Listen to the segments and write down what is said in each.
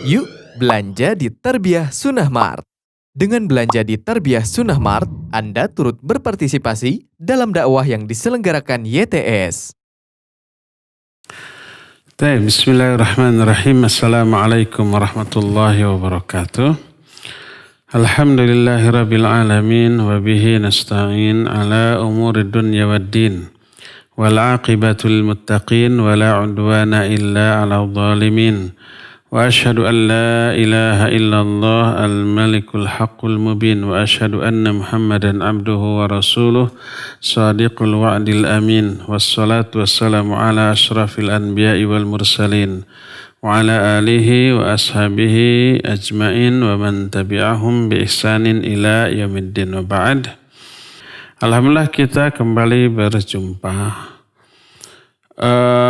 Yuk belanja di Tarbiyah Sunnah Mart. Dengan belanja di Tarbiyah Sunnah Mart, Anda turut berpartisipasi dalam dakwah yang diselenggarakan YTS. Bismillahirrahmanirrahim. Assalamualaikum warahmatullahi wabarakatuh. Alhamdulillahirabbil alamin wa bihi nasta'in ala umuri dunya waddin. Wal aqibatu lil muttaqin wa la 'udwana illa 'alal zalimin. Wa asyhadu an la ilaha illallah al-malikul haqqul mubin wa asyhadu anna Muhammadan abduhu wa rasuluh shadiqul wa'dil amin wassalatu wassalamu ala asyrafil anbiya'i wal mursalin wa ala alihi wa ashabihi ajmain wa man tabi'ahum bi ihsanin ila yaumiddin wa ba'd. Alhamdulillah kita kembali berjumpa.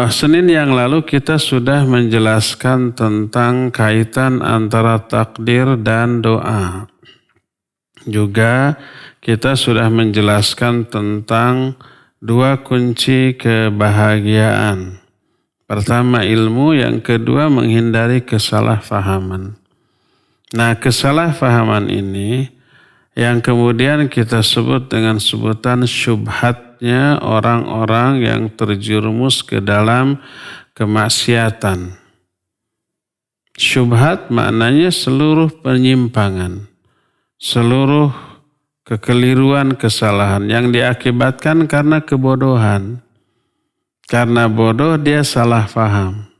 Senin yang lalu kita sudah menjelaskan tentang kaitan antara takdir dan doa. Juga kita sudah menjelaskan tentang dua kunci kebahagiaan. Pertama ilmu, yang kedua menghindari kesalahpahaman. Nah, kesalahpahaman ini yang kemudian kita sebut dengan sebutan syubhatnya orang-orang yang terjerumus ke dalam kemaksiatan. Syubhat maknanya seluruh penyimpangan, seluruh kekeliruan, kesalahan yang diakibatkan karena kebodohan. Karena bodoh dia salah faham.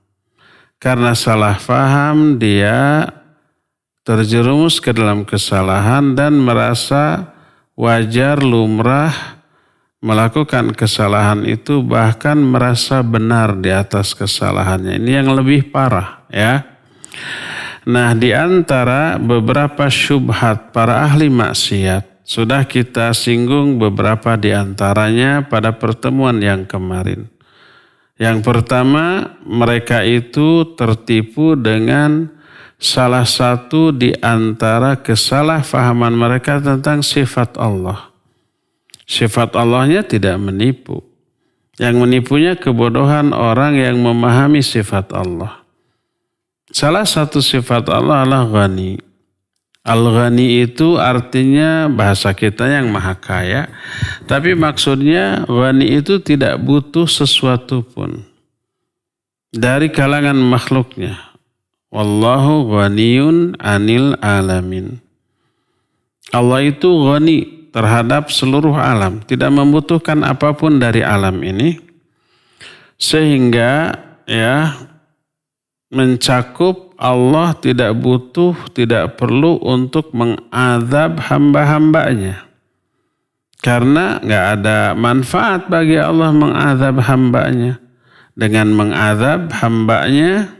Karena salah faham dia terjerumus ke dalam kesalahan dan merasa wajar, lumrah melakukan kesalahan itu, bahkan merasa benar di atas kesalahannya. Ini yang lebih parah, ya. Nah, di antara beberapa syubhat para ahli maksiat sudah kita singgung beberapa di antaranya pada pertemuan yang kemarin. Yang pertama, mereka itu tertipu dengan salah satu di antara kesalahpahaman mereka tentang sifat Allah. Sifat Allahnya tidak menipu. Yang menipunya kebodohan orang yang memahami sifat Allah. Salah satu sifat Allah adalah Ghani. Al-Ghani itu artinya bahasa kita yang maha kaya. Tapi maksudnya Ghani itu tidak butuh sesuatu pun dari kalangan makhluknya. Wallahu ghaniyun 'anil alamin. Allah itu ghani terhadap seluruh alam, tidak membutuhkan apapun dari alam ini, sehingga mencakup Allah tidak butuh, tidak perlu untuk mengazab hamba-hambanya. Karena enggak ada manfaat bagi Allah mengazab hambanya. Dengan mengazab hambanya,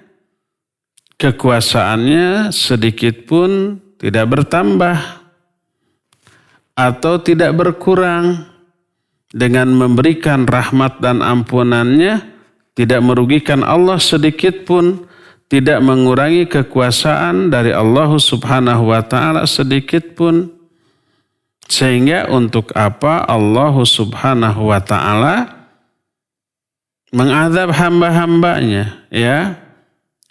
kekuasaannya sedikit pun tidak bertambah atau tidak berkurang. Dengan memberikan rahmat dan ampunannya, tidak merugikan Allah sedikit pun, tidak mengurangi kekuasaan dari Allah Subhanahu wa ta'ala sedikit pun. Sehingga untuk apa Allah Subhanahu wa ta'ala mengazab hamba-hambanya, ya?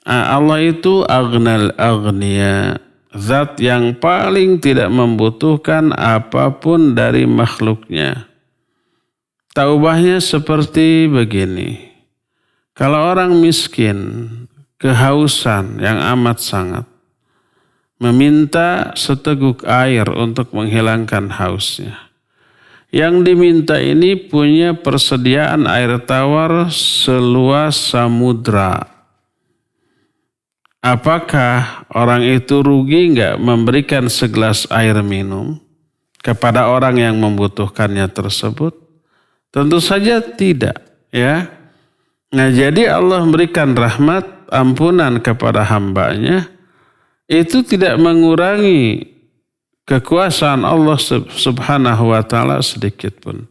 Allah itu aghnal aghniya, zat yang paling tidak membutuhkan apapun dari makhluknya. Taubahnya seperti begini. Kalau orang miskin, kehausan yang amat sangat, meminta seteguk air untuk menghilangkan hausnya. Yang diminta ini punya persediaan air tawar seluas samudra. Apakah orang itu rugi enggak memberikan segelas air minum kepada orang yang membutuhkannya tersebut? Tentu saja tidak, ya. Nah, jadi Allah memberikan rahmat, ampunan kepada hambanya, itu tidak mengurangi kekuasaan Allah Subhanahu wa ta'ala sedikit pun.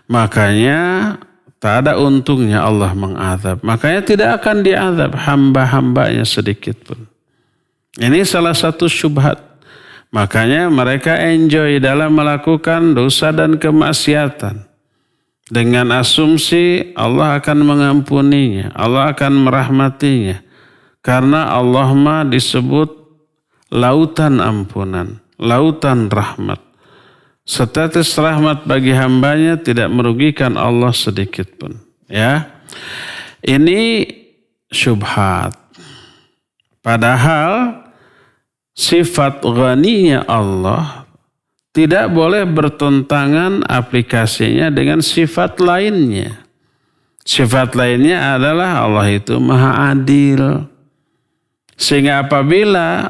Makanya tak ada untungnya Allah mengazab. Makanya tidak akan diazab hamba-hambanya sedikit pun. Ini salah satu syubhat. Makanya mereka enjoy dalam melakukan dosa dan kemaksiatan. Dengan asumsi Allah akan mengampuninya, Allah akan merahmatinya. Karena Allah mah disebut lautan ampunan, lautan rahmat. Setetes rahmat bagi hambanya tidak merugikan Allah sedikit pun. Ya, ini syubhat. Padahal sifat ghaninya Allah tidak boleh bertentangan aplikasinya dengan sifat lainnya. Sifat lainnya adalah Allah itu maha adil. Sehingga apabila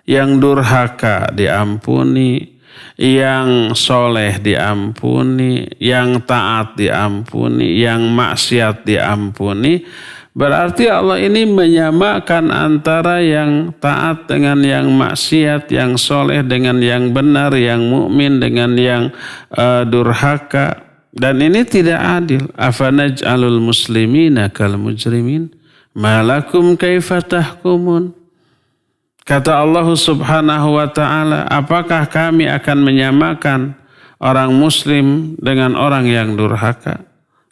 yang durhaka diampuni, yang soleh diampuni, yang taat diampuni, yang maksiat diampuni, berarti Allah ini menyamakan antara yang taat dengan yang maksiat, yang soleh dengan yang benar, yang mukmin dengan yang durhaka. Dan ini tidak adil. Afanaj'alul muslimina kal mujrimin malakum kaifa tahkumun. Kata Allah Subhanahu wa taala, apakah kami akan menyamakan orang muslim dengan orang yang durhaka?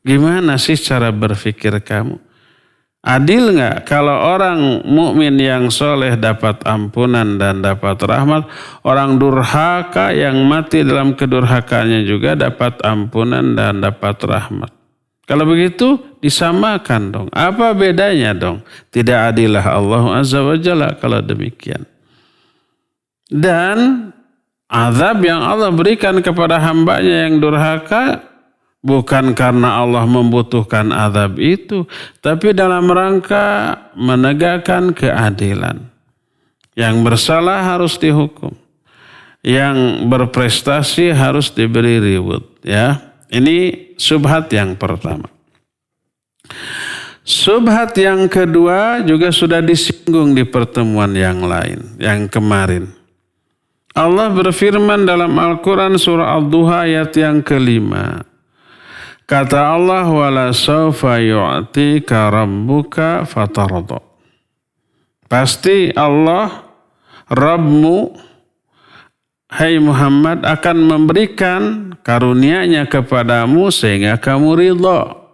Gimana sih cara berpikir kamu? Adil nggak kalau orang mukmin yang soleh dapat ampunan dan dapat rahmat, orang durhaka yang mati dalam kedurhakaannya juga dapat ampunan dan dapat rahmat? Kalau begitu disamakan dong. Apa bedanya dong? Tidak adilah Allah Azza wa Jalla kalau demikian. Dan azab yang Allah berikan kepada hambanya yang durhaka bukan karena Allah membutuhkan azab itu, tapi dalam rangka menegakkan keadilan. Yang bersalah harus dihukum, yang berprestasi harus diberi reward. Ya, ini syubhat yang pertama. Syubhat yang kedua juga sudah disinggung di pertemuan yang lain, yang kemarin. Allah berfirman dalam Al-Quran surah Ad-Duha ayat yang kelima. Kata Allah, wala sawfa yu'tika rabbuka fatarda. Pasti Allah, Rabbmu, hai Muhammad, akan memberikan karunia-Nya kepadamu sehingga kamu ridha.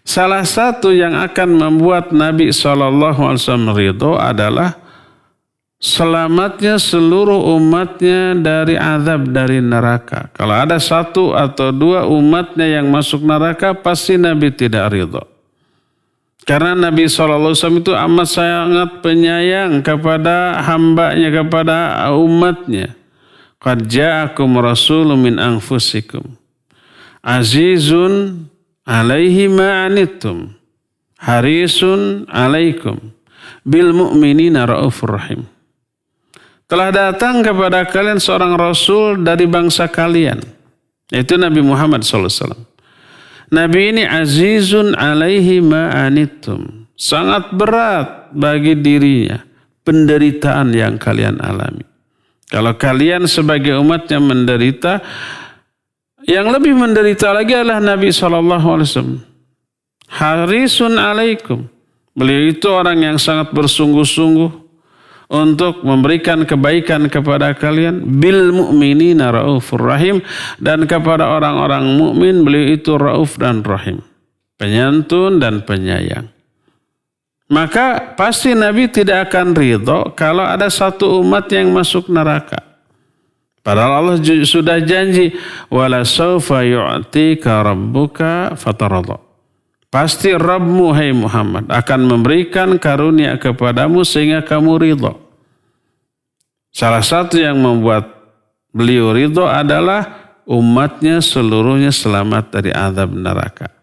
Salah satu yang akan membuat Nabi SAW ridha adalah selamatnya seluruh umatnya dari azab dari neraka. Kalau ada satu atau dua umatnya yang masuk neraka, pasti Nabi tidak ridha. Karena Nabi SAW itu amat sangat penyayang kepada hambanya, kepada umatnya. Qad ja'akum rasulun min anfusikum azizun alaihi ma'anittum harisun alaikum bil mu'minina raufur rahim. Telah datang kepada kalian seorang rasul dari bangsa kalian, yaitu Nabi Muhammad SAW. Nabi ini azizun alaihi ma'anittum, sangat berat bagi dirinya penderitaan yang kalian alami. Kalau kalian sebagai umatnya menderita, yang lebih menderita lagi adalah Nabi SAW. Harisun alaikum, beliau itu orang yang sangat bersungguh-sungguh untuk memberikan kebaikan kepada kalian. Bil mu'minina raufur rahim, dan kepada orang-orang mukmin beliau itu rauf dan rahim, penyantun dan penyayang. Maka pasti Nabi tidak akan ridho kalau ada satu umat yang masuk neraka. Padahal Allah sudah janji, wala sawfa yu'tika rabbuka fatarda. Pasti Rabbmu, hai Muhammad, akan memberikan karunia kepadamu sehingga kamu ridho. Salah satu yang membuat beliau ridho adalah umatnya seluruhnya selamat dari azab neraka.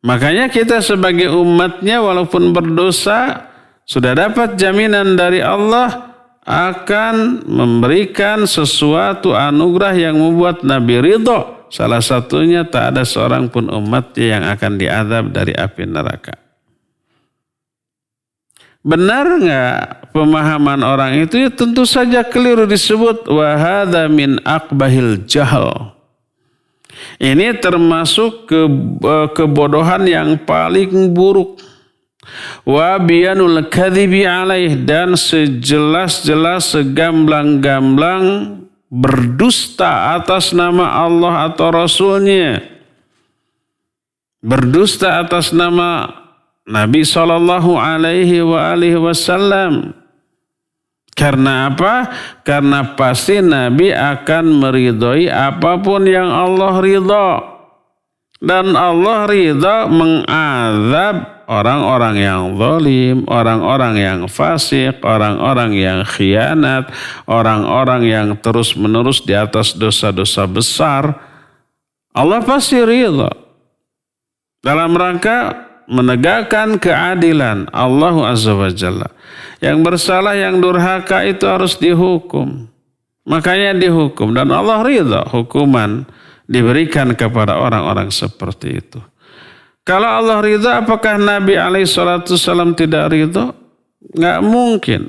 Makanya kita sebagai umatnya walaupun berdosa, sudah dapat jaminan dari Allah akan memberikan sesuatu anugerah yang membuat Nabi ridho. Salah satunya tak ada seorang pun umatnya yang akan diazab dari api neraka. Benar enggak pemahaman orang itu? Ya tentu saja keliru, disebut wa hadza min aqbahil jahl. Ini termasuk kebodohan yang paling buruk. Wa biyanul kadzibi alaih, dan sejelas-jelas segamblang-gamblang berdusta atas nama Allah atau Rasulnya. Berdusta atas nama Nabi Shallallahu Alaihi Wasallam. Karena apa? Karena pasti Nabi akan meridhoi apapun yang Allah ridho. Dan Allah ridho mengazab orang-orang yang zalim, orang-orang yang fasik, orang-orang yang khianat, orang-orang yang terus-menerus di atas dosa-dosa besar. Allah pasti ridho dalam rangka menegakkan keadilan Allah Azza wa Jalla. Yang bersalah, yang durhaka itu harus dihukum. Makanya dihukum dan Allah ridha hukuman diberikan kepada orang-orang seperti itu. Kalau Allah ridha, apakah Nabi alaihissalam tidak ridha? Nggak mungkin.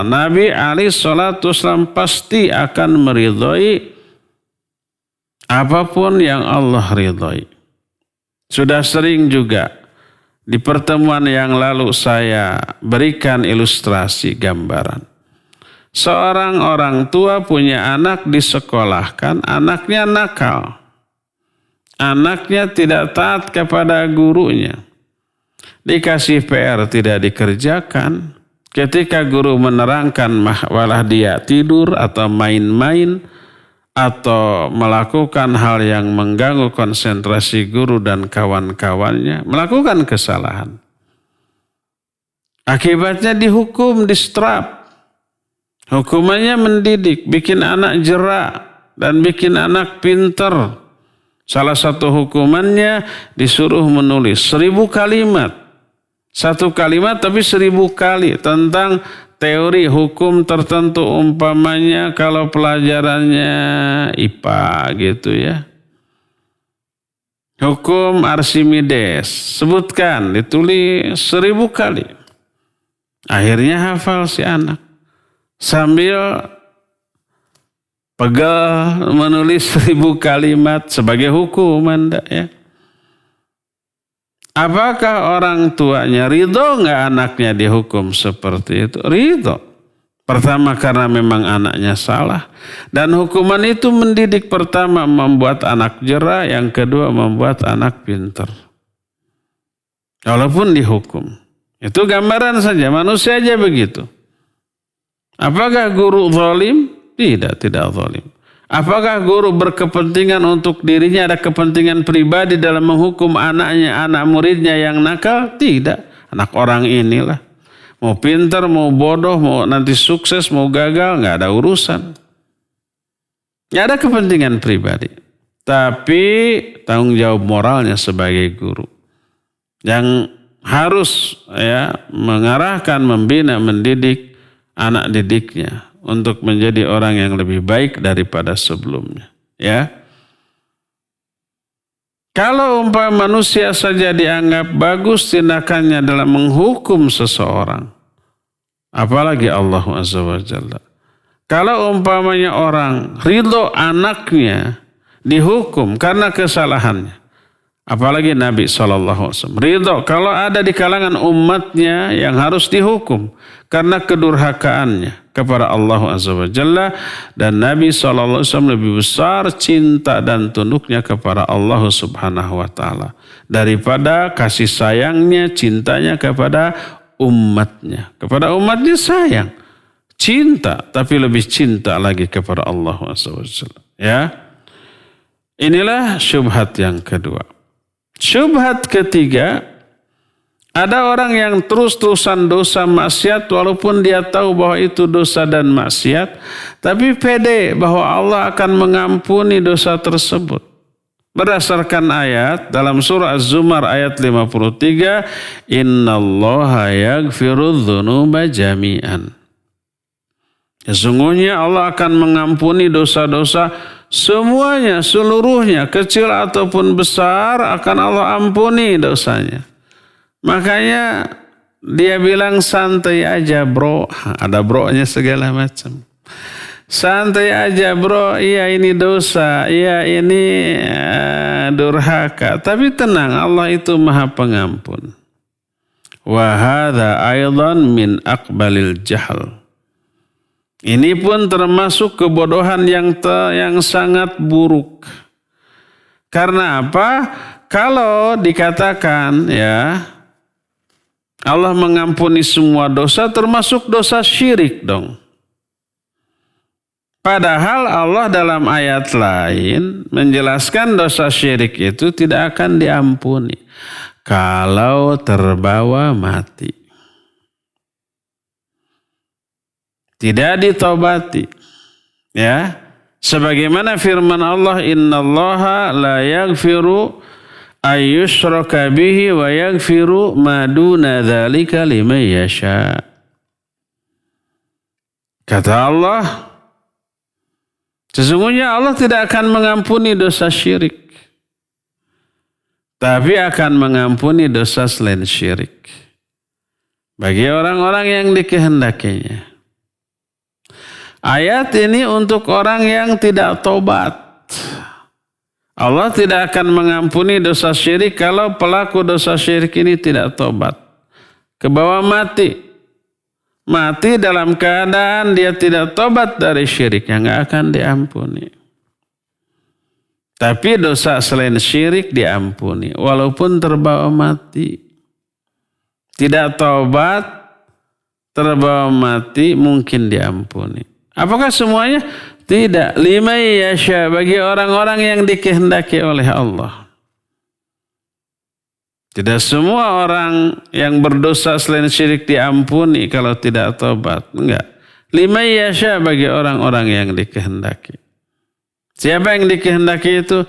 Nabi alaihissalam pasti akan meridhoi apapun yang Allah ridhoi. Sudah sering juga di pertemuan yang lalu saya berikan ilustrasi gambaran. Seorang orang tua punya anak disekolahkan, anaknya nakal. Anaknya tidak taat kepada gurunya. Dikasih PR tidak dikerjakan. Ketika guru menerangkan malah dia tidur atau main-main atau melakukan hal yang mengganggu konsentrasi guru dan kawan-kawannya, melakukan kesalahan. Akibatnya dihukum, distrap. Hukumannya mendidik, bikin anak jerak dan bikin anak pinter. Salah satu hukumannya disuruh menulis 1000 kalimat. Satu kalimat tapi 1000 kali tentang teori hukum tertentu, umpamanya kalau pelajarannya IPA gitu ya. Hukum Archimedes, sebutkan, ditulis 1000 kali. Akhirnya hafal si anak. Sambil pegal menulis 1000 kalimat sebagai hukuman. Ya. Apakah orang tuanya ridho nggak anaknya dihukum seperti itu? Ridho. Pertama karena memang anaknya salah. Dan hukuman itu mendidik, pertama membuat anak jera, yang kedua membuat anak pintar. Walaupun dihukum. Itu gambaran saja, manusia aja begitu. Apakah guru zalim? Tidak zalim. Apakah guru berkepentingan untuk dirinya, ada kepentingan pribadi dalam menghukum anaknya, anak muridnya yang nakal? Tidak. Anak orang inilah. Mau pintar, mau bodoh, mau nanti sukses, mau gagal, nggak ada urusan. Nggak ada kepentingan pribadi. Tapi tanggung jawab moralnya sebagai guru. Yang harus mengarahkan, membina, mendidik anak didiknya untuk menjadi orang yang lebih baik daripada sebelumnya. Ya. Kalau umpama manusia saja dianggap bagus tindakannya dalam menghukum seseorang, apalagi Allah Azza wa Jalla. Kalau umpamanya orang ridho anaknya dihukum karena kesalahannya, apalagi Nabi SAW ridho kalau ada di kalangan umatnya yang harus dihukum karena kedurhakaannya kepada Allah Azza wa Jalla. Dan Nabi SAW lebih besar cinta dan tunduknya kepada Allah Subhanahu wa Ta'ala daripada kasih sayangnya, cintanya kepada umatnya. Kepada umatnya sayang, cinta, tapi lebih cinta lagi kepada Allah Azza wa Jalla. Ya, inilah syubhat yang kedua. Syubhat ketiga, ada orang yang terus-terusan dosa maksiat walaupun dia tahu bahwa itu dosa dan maksiat, tapi pede bahwa Allah akan mengampuni dosa tersebut. Berdasarkan ayat dalam surah Az-Zumar ayat 53, Innallaha yaghfirudz dzunuba jami'an. Sesungguhnya Allah akan mengampuni dosa-dosa semuanya, seluruhnya, kecil ataupun besar akan Allah ampuni dosanya. Makanya dia bilang santai aja bro, ada bronya segala macam. Santai aja bro, iya ini dosa, iya ini durhaka. Tapi tenang, Allah itu maha pengampun. Wa hadza aidan min aqbalil jahl. Ini pun termasuk kebodohan yang sangat buruk. Karena apa? Kalau dikatakan ya, Allah mengampuni semua dosa termasuk dosa syirik dong. Padahal Allah dalam ayat lain menjelaskan dosa syirik itu tidak akan diampuni kalau terbawa mati. Tidak ditobati. Ya. Sebagaimana firman Allah, innallaha la yaghfiru ayyushraka bihi wa yaghfiru ma duna dzalika liman yasha. Kata Allah, sesungguhnya Allah tidak akan mengampuni dosa syirik, tapi akan mengampuni dosa selain syirik bagi orang-orang yang dikehendakinya. Ayat ini untuk orang yang tidak tobat. Allah tidak akan mengampuni dosa syirik kalau pelaku dosa syirik ini tidak tobat. Kebawa mati. Mati dalam keadaan dia tidak tobat dari syirik, yang nggak akan diampuni. Tapi dosa selain syirik diampuni, walaupun terbawa mati. Tidak tobat, terbawa mati mungkin diampuni. Apakah semuanya? Tidak. Liman yasha, bagi orang-orang yang dikehendaki oleh Allah. Tidak semua orang yang berdosa selain syirik diampuni kalau tidak tobat. Enggak. Liman yasha, bagi orang-orang yang dikehendaki. Siapa yang dikehendaki itu?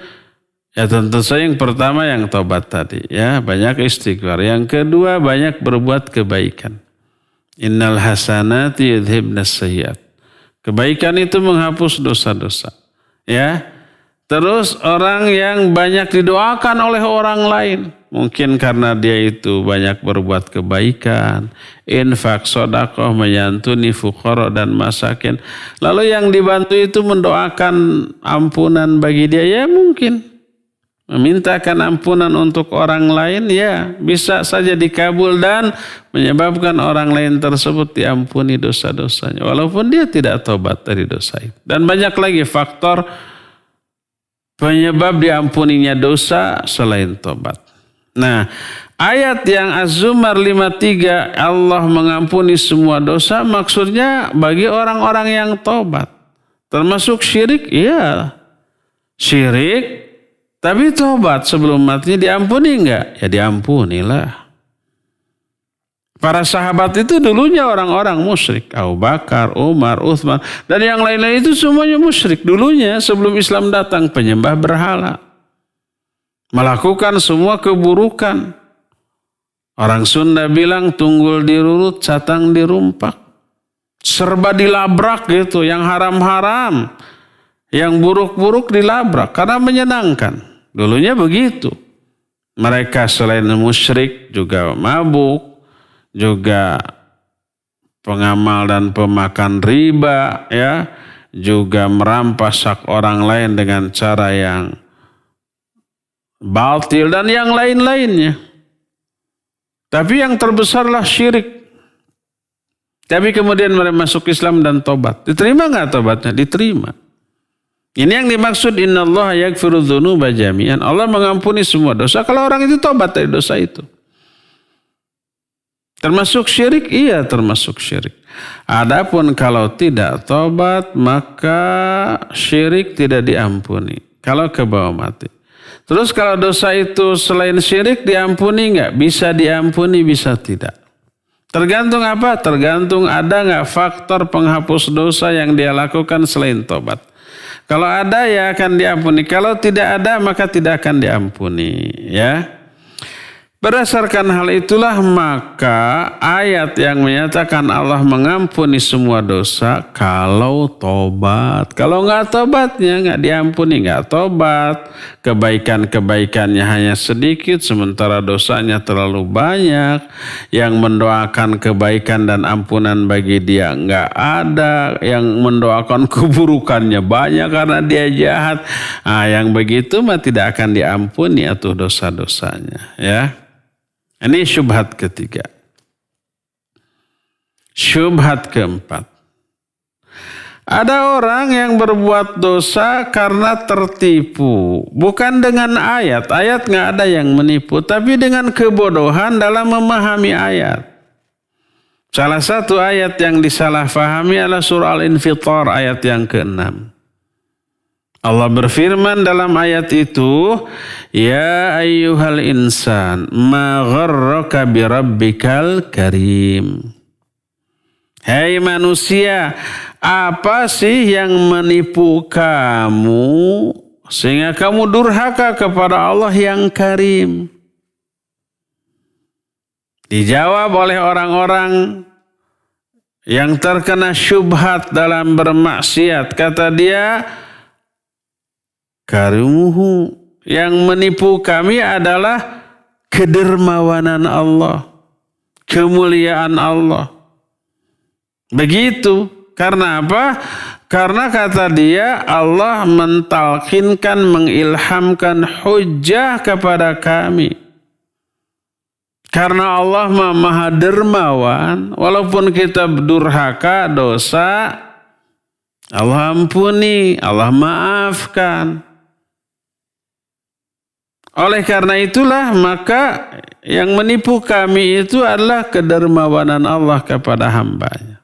Ya tentu saja yang pertama yang tobat tadi. Ya, banyak istighfar. Yang kedua banyak berbuat kebaikan. Innal hasanati yudhibnas sayyiat. Kebaikan itu menghapus dosa-dosa. Ya. Terus orang yang banyak didoakan oleh orang lain. Mungkin karena dia itu banyak berbuat kebaikan. Infak, sedekah, menyantuni fuqara dan masakin. Lalu yang dibantu itu mendoakan ampunan bagi dia. Ya mungkin. Memintakan ampunan untuk orang lain, ya bisa saja dikabul dan menyebabkan orang lain tersebut diampuni dosa-dosanya. Walaupun dia tidak tobat dari dosa itu. Dan banyak lagi faktor penyebab diampuninya dosa selain tobat. Nah, ayat yang Az-Zumar 53, Allah mengampuni semua dosa, maksudnya bagi orang-orang yang tobat. Termasuk syirik, iya. Syirik, tapi tobat sebelum matinya diampuni enggak? Ya diampunilah. Para sahabat itu dulunya orang-orang musyrik. Abu Bakar, Umar, Uthman, dan yang lain-lain itu semuanya musyrik. Dulunya sebelum Islam datang, penyembah berhala. Melakukan semua keburukan. Orang Sunda bilang tunggul dirurut, catang dirumpak. Serba dilabrak gitu, yang haram-haram. Yang buruk-buruk dilabrak karena menyenangkan. Dulunya begitu. Mereka selain musyrik juga mabuk, juga pengamal dan pemakan riba, ya, juga merampas hak orang lain dengan cara yang batil dan yang lain-lainnya. Tapi yang terbesarlah syirik. Tapi kemudian mereka masuk Islam dan tobat. Diterima nggak tobatnya? Diterima. Ini yang dimaksud innallaha yaghfiru dzunuba jami'an. Allah mengampuni semua dosa kalau orang itu tobat dari dosa itu. Termasuk syirik? Iya, termasuk syirik. Adapun kalau tidak tobat, maka syirik tidak diampuni. Kalau kebawa mati. Terus kalau dosa itu selain syirik diampuni enggak? Bisa diampuni, bisa tidak. Tergantung apa? Tergantung ada enggak faktor penghapus dosa yang dia lakukan selain tobat. Kalau ada ya akan diampuni. Kalau tidak ada maka tidak akan diampuni. Ya. Berdasarkan hal itulah maka ayat yang menyatakan Allah mengampuni semua dosa kalau tobat. Kalau nggak tobatnya nggak diampuni, nggak tobat. Kebaikan-kebaikannya hanya sedikit sementara dosanya terlalu banyak. Yang mendoakan kebaikan dan ampunan bagi dia nggak ada. Yang mendoakan keburukannya banyak karena dia jahat. Nah, yang begitu mah tidak akan diampuni atau dosa-dosanya. Ya. Ini syubhat ketiga. Syubhat keempat. Ada orang yang berbuat dosa karena tertipu. Bukan dengan ayat. Ayat nggak ada yang menipu. Tapi dengan kebodohan dalam memahami ayat. Salah satu ayat yang disalahfahami adalah surah Al-Infitar ayat yang ke-6. Allah berfirman dalam ayat itu, Ya ayyuhal insan, ma gharraka birabbikal karim. Hei manusia, apa sih yang menipu kamu sehingga kamu durhaka kepada Allah yang karim? Dijawab oleh orang-orang yang terkena syubhat dalam bermaksiat. Kata dia, karimuhu, yang menipu kami adalah kedermawanan Allah, kemuliaan Allah. Begitu. Karena apa? Karena kata dia Allah mentalkinkan, mengilhamkan hujjah kepada kami. Karena Allah maha dermawan, walaupun kita durhaka, dosa, Allah ampuni, Allah maafkan. Oleh karena itulah maka yang menipu kami itu adalah kedermawanan Allah kepada hambanya.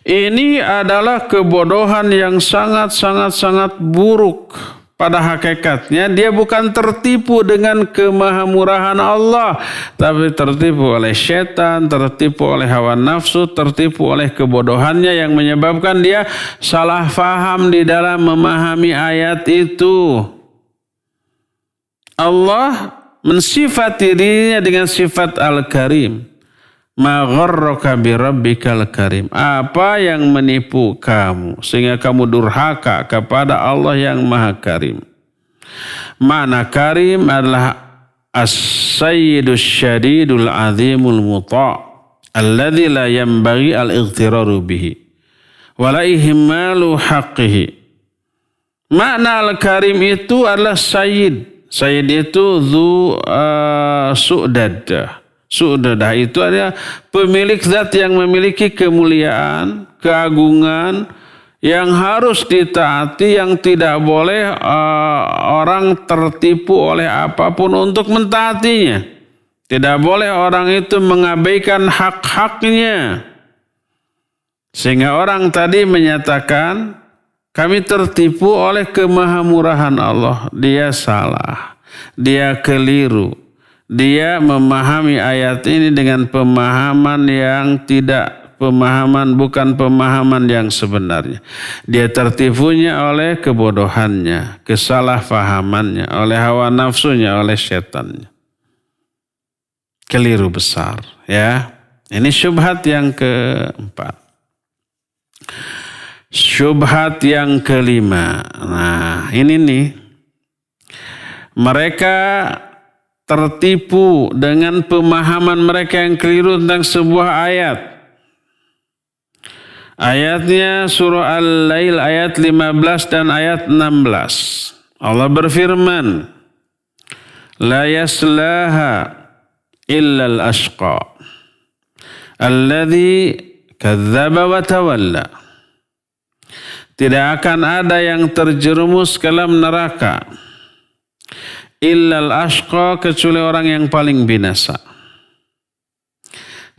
Ini adalah kebodohan yang sangat buruk. Pada hakikatnya dia bukan tertipu dengan kemahamurahan Allah, tapi tertipu oleh setan, tertipu oleh hawa nafsu, tertipu oleh kebodohannya yang menyebabkan dia salah faham di dalam memahami ayat itu. Allah mensifati dirinya dengan sifat Al-Karim. Ma gharraka birabbikal karim. Apa yang menipu kamu sehingga kamu durhaka kepada Allah yang Maha Karim? Makna karim adalah as-sayyidus syadidul azimul muta' alladzi la yanbaghi al-ightiraru bihi wa la ihmalu haqqihi. Makna al-karim itu adalah sayyid. Sayyid itu su'dadah. Su'dadah itu adalah pemilik zat yang memiliki kemuliaan, keagungan, yang harus ditaati, yang tidak boleh orang tertipu oleh apapun untuk mentaatinya. Tidak boleh orang itu mengabaikan hak-haknya. Sehingga orang tadi menyatakan, kami tertipu oleh kemahamurahan Allah. Dia salah, dia keliru. Dia memahami ayat ini dengan pemahaman yang bukan pemahaman yang sebenarnya. Dia tertipunya oleh kebodohannya, kesalahfahamannya, oleh hawa nafsunya, oleh setannya. Keliru besar, ya. Ini syubhat yang keempat. Syubhat yang kelima. Nah, ini nih. Mereka tertipu dengan pemahaman mereka yang keliru tentang sebuah ayat. Ayatnya surah Al-Lail ayat 15 dan ayat 16. Allah berfirman, La yaslaha illa al-ashqa alladhi kadzdzaba wa tawalla. Tidak akan ada yang terjerumus ke dalam neraka illal ashqa, kecuali orang yang paling binasa.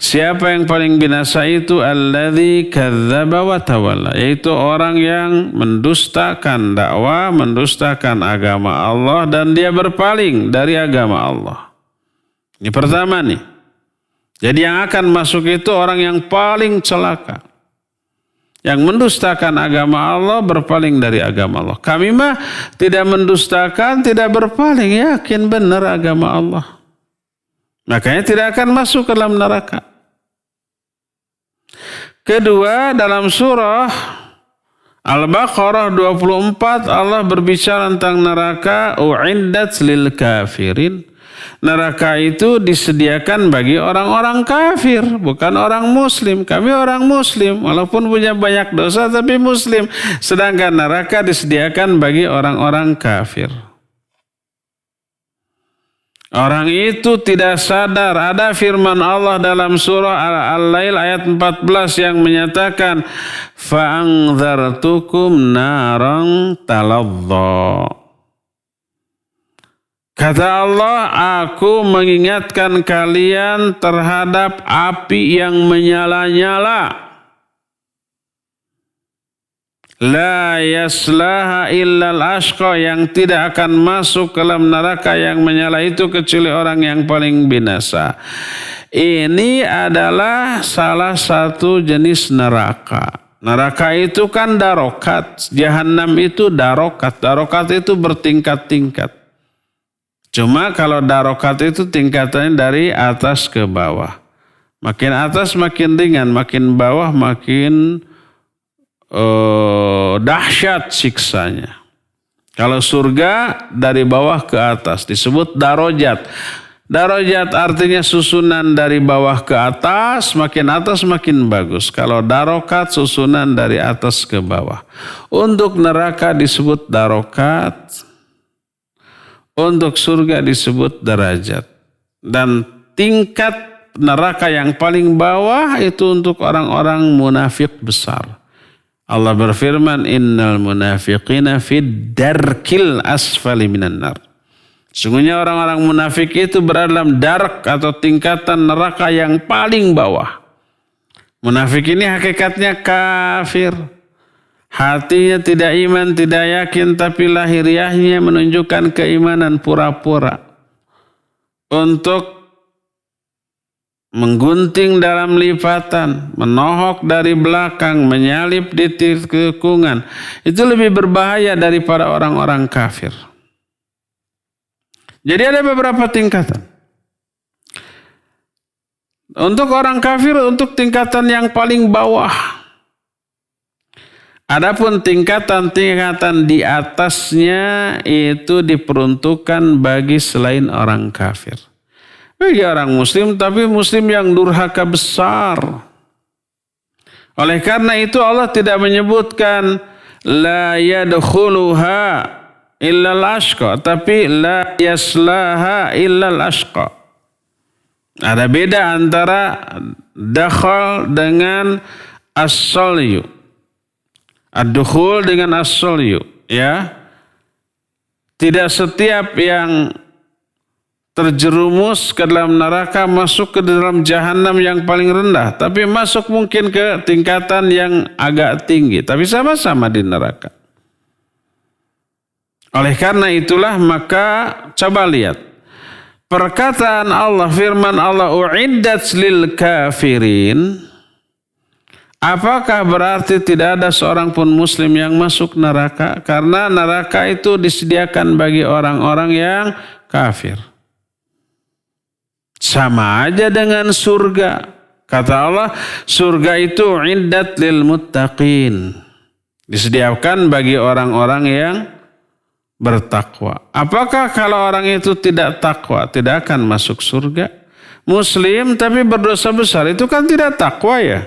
Siapa yang paling binasa itu? Alladzi kadzdzaba wa tawalla, yaitu orang yang mendustakan dakwah, mendustakan agama Allah, dan dia berpaling dari agama Allah. Ini pertama nih. Jadi yang akan masuk itu orang yang paling celaka, yang mendustakan agama Allah, berpaling dari agama Allah. Kami mah tidak mendustakan, tidak berpaling, yakin benar agama Allah. Makanya tidak akan masuk ke dalam neraka. Kedua, dalam surah Al-Baqarah 24 Allah berbicara tentang neraka, u'iddat lil kafirin. Neraka itu disediakan bagi orang-orang kafir, bukan orang muslim. Kami orang muslim, walaupun punya banyak dosa tapi muslim. Sedangkan neraka disediakan bagi orang-orang kafir. Orang itu tidak sadar. Ada firman Allah dalam surah Al-Lail ayat 14 yang menyatakan fa'angzartukum naran taladza. Kata Allah, aku mengingatkan kalian terhadap api yang menyala-nyala. La yaslaha illal ashqa, yang tidak akan masuk ke dalam neraka yang menyala itu kecuali orang yang paling binasa. Ini adalah salah satu jenis neraka. Neraka itu kan darokat, jahanam itu darokat. Darokat itu bertingkat-tingkat. Cuma kalau darokat itu tingkatannya dari atas ke bawah. Makin atas makin ringan, makin bawah makin dahsyat siksanya. Kalau surga dari bawah ke atas disebut darajat. Darajat artinya susunan dari bawah ke atas makin bagus. Kalau darokat susunan dari atas ke bawah. Untuk neraka disebut darokat. Untuk surga disebut derajat. Dan tingkat neraka yang paling bawah itu untuk orang-orang munafik besar. Allah berfirman, innal munafiqina fid darkil asfali minan nar. Sungguhnya orang-orang munafik itu berada dalam dark atau tingkatan neraka yang paling bawah. Munafik ini hakikatnya kafir. Hatinya tidak iman, tidak yakin, tapi lahiriahnya menunjukkan keimanan pura-pura. Untuk menggunting dalam lipatan, menohok dari belakang, menyalip di tikungan. Itu lebih berbahaya daripada orang-orang kafir. Jadi ada beberapa tingkatan. Untuk orang kafir, untuk tingkatan yang paling bawah. Adapun tingkatan-tingkatan di atasnya itu diperuntukkan bagi selain orang kafir. Bagi orang muslim, tapi muslim yang durhaka besar. Oleh karena itu Allah tidak menyebutkan la yadkhuluha illal ashqa, tapi la yaslaha illal ashqa. Ada beda antara dakhal dengan as-salyu. Ad-dukhul dengan as-salyu, ya. Tidak setiap yang terjerumus ke dalam neraka masuk ke dalam jahanam yang paling rendah, tapi masuk mungkin ke tingkatan yang agak tinggi, tapi sama-sama di neraka. Oleh karena itulah maka coba lihat perkataan Allah, firman Allah, uiddat lil kafirin. Apakah berarti tidak ada seorang pun muslim yang masuk neraka? Karena neraka itu disediakan bagi orang-orang yang kafir. Sama aja dengan surga. Kata Allah, surga itu iddat lil muttaqin. Disediakan bagi orang-orang yang bertakwa. Apakah kalau orang itu tidak takwa, tidak akan masuk surga? Muslim tapi berdosa besar, itu kan tidak takwa ya?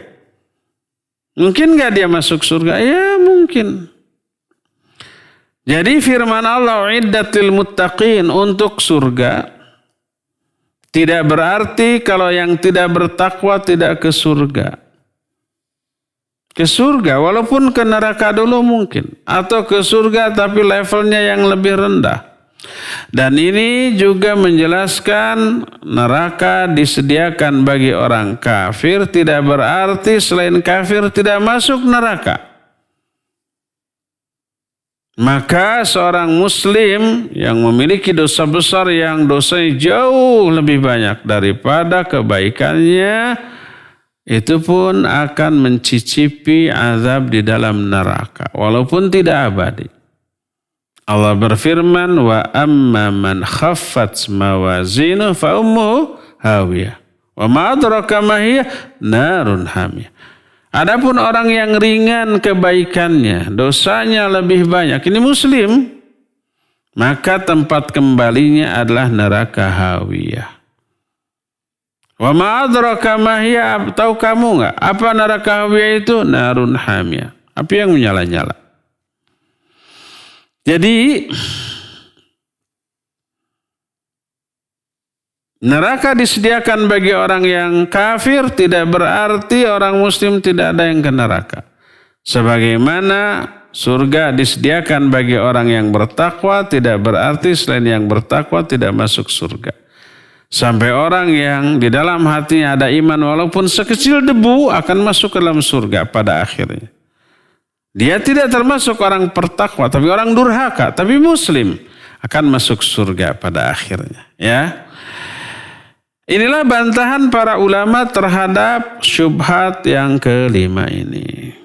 Mungkin gak dia masuk surga? Ya mungkin. Jadi firman Allah, iddat lil muttaqin, untuk surga, tidak berarti kalau yang tidak bertakwa tidak ke surga. Ke surga walaupun ke neraka dulu mungkin. Atau ke surga tapi levelnya yang lebih rendah. Dan ini juga menjelaskan neraka disediakan bagi orang kafir. Tidak berarti selain kafir tidak masuk neraka. Maka seorang muslim yang memiliki dosa besar yang dosanya jauh lebih banyak daripada kebaikannya, itu pun akan mencicipi azab di dalam neraka walaupun tidak abadi. Allah berfirman, wa amma man khaffat mawazinu fa ummuhu hawiyah wa ma adraka ma hiya narun hamiyah. Adapun orang yang ringan kebaikannya, dosanya lebih banyak, ini muslim, maka tempat kembalinya adalah neraka hawiyah. Wa ma adraka ma hiya, tahu kamu enggak apa neraka hawiyah itu? Narun hamiyah, api yang menyala-nyala. Jadi Neraka disediakan bagi orang yang kafir tidak berarti orang muslim tidak ada yang ke neraka. Sebagaimana surga disediakan bagi orang yang bertakwa tidak berarti selain yang bertakwa tidak masuk surga. Sampai orang yang di dalam hatinya ada iman walaupun sekecil debu akan masuk ke dalam surga pada akhirnya. Dia tidak termasuk orang bertakwa tapi orang durhaka tapi muslim akan masuk surga pada akhirnya, ya. Inilah bantahan para ulama terhadap syubhat yang kelima ini.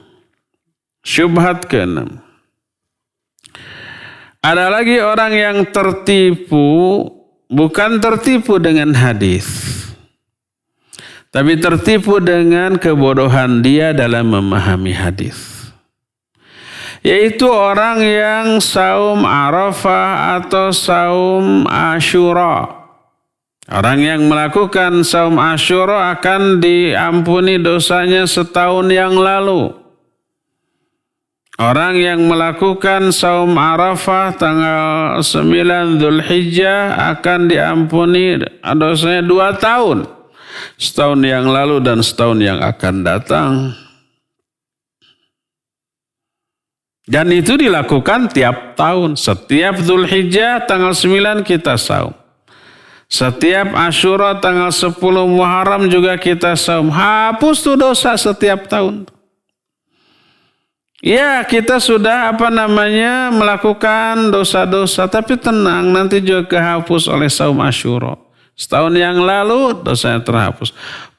Syubhat keenam. Ada lagi orang yang tertipu, bukan tertipu dengan hadis, tapi tertipu dengan kebodohan dia dalam memahami hadis. Yaitu orang yang saum Arafah atau saum Asyura. Orang yang melakukan saum Asyura akan diampuni dosanya setahun yang lalu. Orang yang melakukan saum Arafah tanggal 9 Dzulhijjah akan diampuni dosanya 2 tahun. Setahun yang lalu dan setahun yang akan datang. Dan itu dilakukan tiap tahun. Setiap Dzulhijjah tanggal 9 kita saum. Setiap Asyura tanggal 10 Muharram juga kita saum. Hapus tuh dosa setiap tahun. Ya, kita sudah melakukan dosa-dosa, tapi tenang nanti juga kehapus oleh saum Asyura. Setahun yang lalu dosanya terhapus.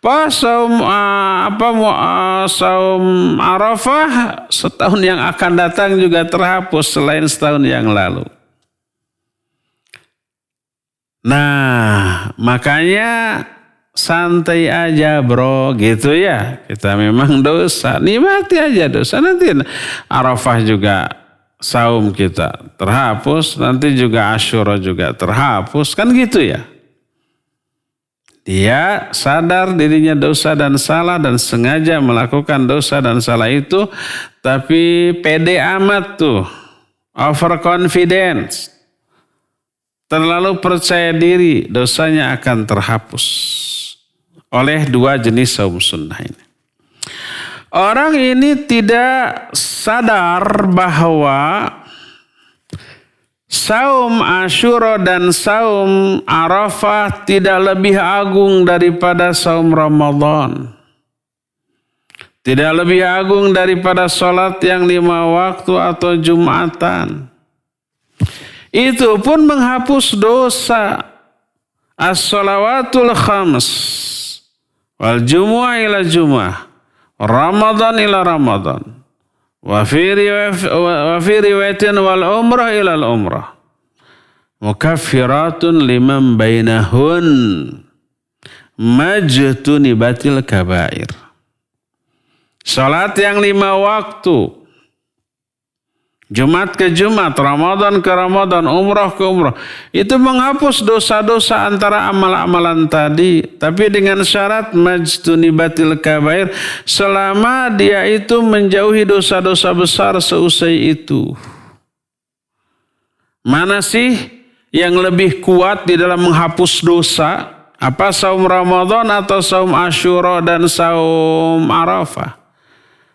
Pas saum saum Arafah setahun yang akan datang juga terhapus selain setahun yang lalu. Nah, makanya santai aja bro, gitu ya. Kita memang dosa, nikmati aja dosa. Nanti Arafah juga saum kita terhapus, nanti juga Asyura juga terhapus, kan gitu ya. Dia sadar dirinya dosa dan salah dan sengaja melakukan dosa dan salah itu, tapi pede amat tuh, overconfidence. Terlalu percaya diri, dosanya akan terhapus oleh 2 jenis saum sunnah ini. Orang ini tidak sadar bahwa saum Asyura dan saum Arafah tidak lebih agung daripada saum Ramadan. Tidak lebih agung daripada sholat yang 5 waktu atau Jumatan. Itu pun menghapus dosa. As-salawatul khams. Wal jumu'ah ila jumu'ah. Ramadan ila Ramadan. Wa fi riwayatin wal umrah ila al umrah. Mukaffiratun liman bainahun. Majtunibatil kabair. Salat yang 5 waktu. Jumat ke Jumat, Ramadan ke Ramadan, umrah ke umrah. Itu menghapus dosa-dosa antara amal-amalan tadi. Tapi dengan syarat majtunibatil kabair. Selama dia itu menjauhi dosa-dosa besar seusai itu. Mana sih yang lebih kuat di dalam menghapus dosa? Apa saum Ramadan atau saum Asyura dan saum Arafah?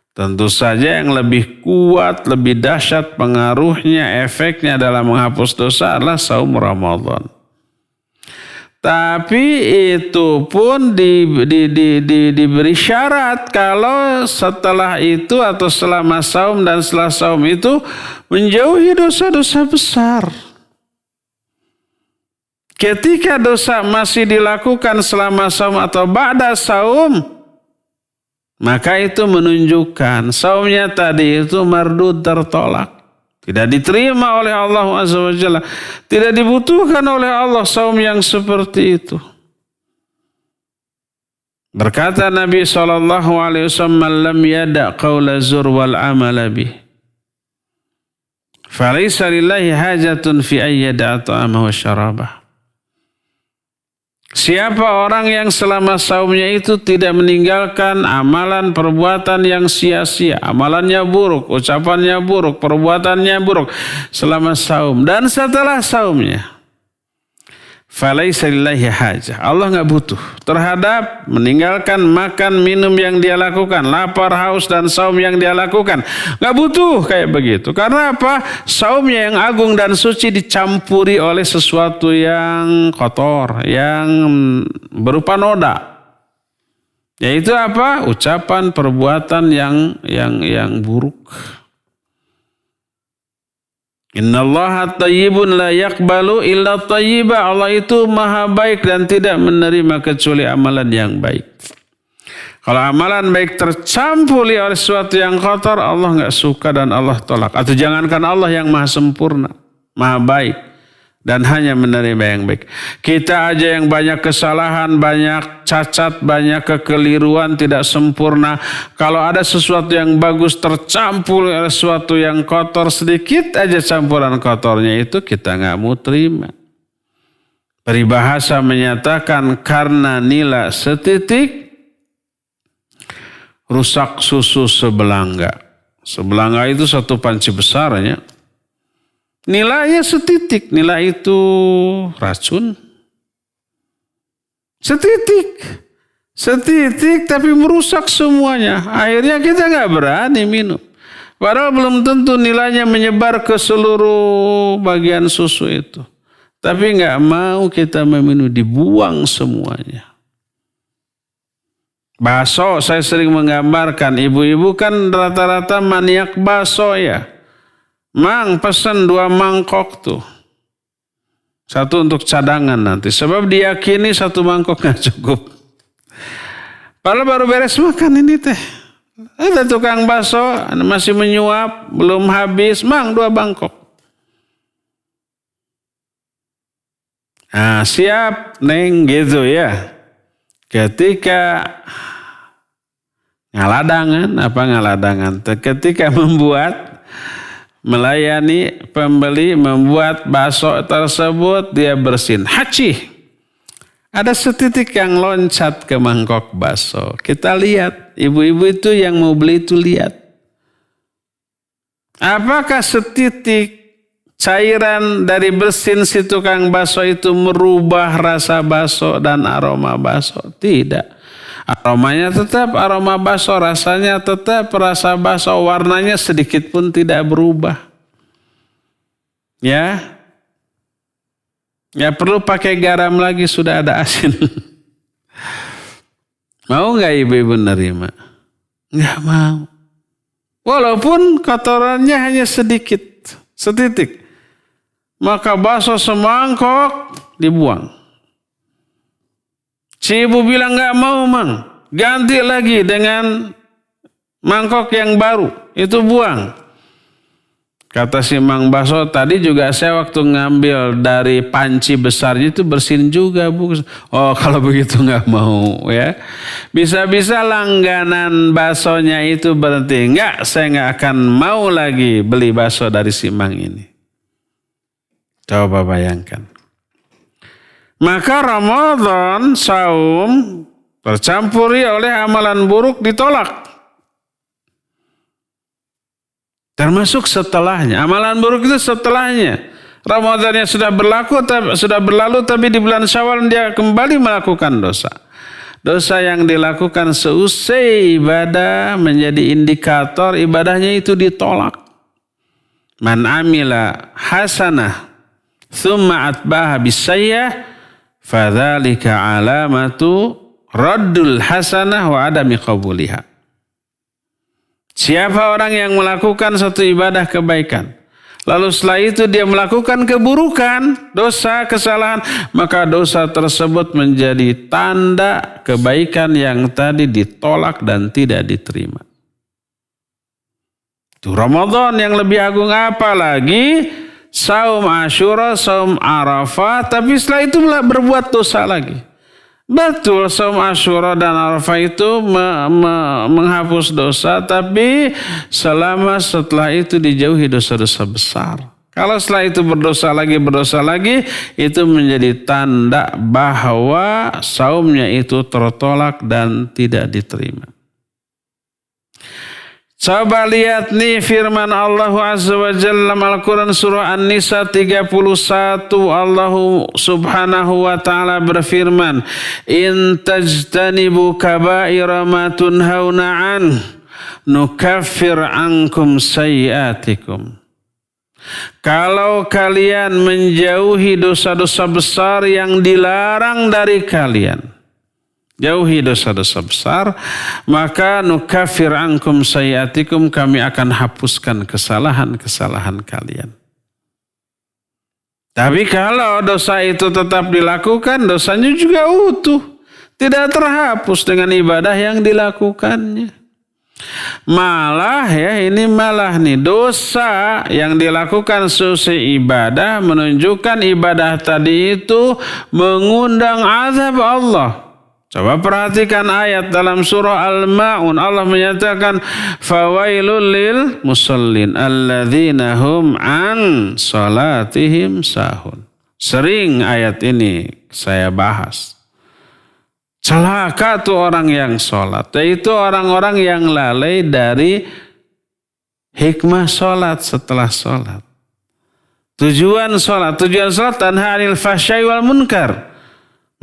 Tentu saja yang lebih kuat, lebih dahsyat pengaruhnya, efeknya dalam menghapus dosa adalah saum Ramadan. Tapi itu pun diberi syarat kalau setelah itu atau selama saum dan setelah saum itu menjauhi dosa-dosa besar. Ketika dosa masih dilakukan selama saum atau ba'da saum, maka itu menunjukkan saumnya tadi itu mardud, tertolak. Tidak diterima oleh Allah Azza wa Jalla. Tidak dibutuhkan oleh Allah saum yang seperti itu. Berkata Nabi SAW, "Man lam yada' qawla zur wal amala bih. Falaysa lillahi hajatun fi ayyada'a ta'amahu wa syarabah." Siapa orang yang selama saumnya itu tidak meninggalkan amalan perbuatan yang sia-sia, amalannya buruk, ucapannya buruk, perbuatannya buruk selama saum dan setelah saumnya. Falaisa lillahi hajah. Allah nggak butuh terhadap meninggalkan makan minum yang dia lakukan, lapar, haus dan saum yang dia lakukan. Nggak butuh kayak begitu. Karena apa? Saumnya yang agung dan suci dicampuri oleh sesuatu yang kotor, yang berupa noda. Yaitu apa? Ucapan, perbuatan yang buruk. Innallaha tayyibun la yaqbalu illa tayyiba. Allah itu maha baik dan tidak menerima kecuali amalan yang baik. Kalau amalan baik tercampuri oleh sesuatu yang kotor, Allah nggak suka dan Allah tolak. Atau jangankan Allah yang maha sempurna, maha baik dan hanya menerima yang baik. Kita aja yang banyak kesalahan, banyak cacat, banyak kekeliruan, tidak sempurna. Kalau ada sesuatu yang bagus tercampur oleh sesuatu yang kotor, sedikit aja campuran kotornya itu kita nggak mau terima. Peribahasa menyatakan karena nila setitik rusak susu sebelangga. Sebelangga itu satu panci besarnya. Nilainya setitik, nilai itu racun. Setitik tapi merusak semuanya. Akhirnya kita nggak berani minum. Padahal belum tentu nilainya menyebar ke seluruh bagian susu itu. Tapi nggak mau kita meminum, dibuang semuanya. Bakso, saya sering menggambarkan, ibu-ibu kan rata-rata maniak bakso ya. Mang pesan 2 mangkok tuh. 1 untuk cadangan nanti. Sebab diyakini 1 mangkok gak cukup. Padahal baru beres makan ini teh. Ada tukang bakso masih menyuap. Belum habis. Mang 2 mangkok. Nah siap neng gitu ya. Ketika ngaladangan. Ketika melayani pembeli membuat bakso tersebut dia bersin. Haci. Ada setitik yang loncat ke mangkok bakso. Kita lihat. Ibu-ibu itu yang mau beli itu lihat. Apakah setitik cairan dari bersin si tukang bakso itu merubah rasa bakso dan aroma bakso? Tidak. Aromanya tetap aroma bakso, rasanya tetap rasa bakso, warnanya sedikit pun tidak berubah. Ya. Ya perlu pakai garam lagi, sudah ada asin. Mau nggak ibu-ibu nerima? Nggak mau. Walaupun kotorannya hanya sedikit, setitik. Maka bakso semangkok dibuang. Si ibu bilang nggak mau mang, ganti lagi dengan mangkok yang baru, itu buang. Kata si mang bakso tadi juga saya waktu ngambil dari panci besarnya itu bersin juga bu. Oh kalau begitu nggak mau ya. Bisa-bisa langganan baksonya itu berhenti. Nggak, saya nggak akan mau lagi beli bakso dari si mang ini. Coba bayangkan. Maka Ramadan, saum, tercampuri oleh amalan buruk ditolak. Termasuk setelahnya. Amalan buruk itu setelahnya. Ramadannya sudah berlalu tapi di bulan Syawal dia kembali melakukan dosa. Dosa yang dilakukan seusai ibadah menjadi indikator ibadahnya itu ditolak. Man amila hasanah thumma atbaha bisayyah fadzalika alamatu raddul hasanah wa adami qabuliha. Siapa orang yang melakukan satu ibadah kebaikan, lalu setelah itu dia melakukan keburukan, dosa, kesalahan, maka dosa tersebut menjadi tanda kebaikan yang tadi ditolak dan tidak diterima. Itu Ramadan yang lebih agung apa lagi? Saum Asyura, saum Arafah, tapi setelah itu berbuat dosa lagi. Betul, saum Asyura dan Arafah itu menghapus dosa, tapi setelah itu dijauhi dosa-dosa besar. Kalau setelah itu berdosa lagi, itu menjadi tanda bahwa saumnya itu tertolak dan tidak diterima. Coba lihat nih firman Allah Azza wa Jalla dalam Al-Quran surah An-Nisa 31. Allah subhanahu wa ta'ala berfirman, in tajtanibu kabaira ma tunhauna an nukaffir ankum sayyiatikum. Kalau kalian menjauhi dosa-dosa besar yang dilarang dari kalian, jauhi dosa-dosa besar, maka nukaffir ankum sayyiatikum, kami akan hapuskan kesalahan-kesalahan kalian. Tapi kalau dosa itu tetap dilakukan, dosanya juga utuh, tidak terhapus dengan ibadah yang dilakukannya. Malah nih dosa yang dilakukan seusai ibadah menunjukkan ibadah tadi itu mengundang azab Allah. Coba perhatikan ayat dalam surah Al-Ma'un. Allah menyatakan fawailul lil musallin alladzina hum an salatihim sahun. Sering ayat ini saya bahas. Celaka tuh orang yang sholat, yaitu orang-orang yang lalai dari hikmah sholat setelah sholat. Tujuan sholat tanha anil fahsya'i wal munkar,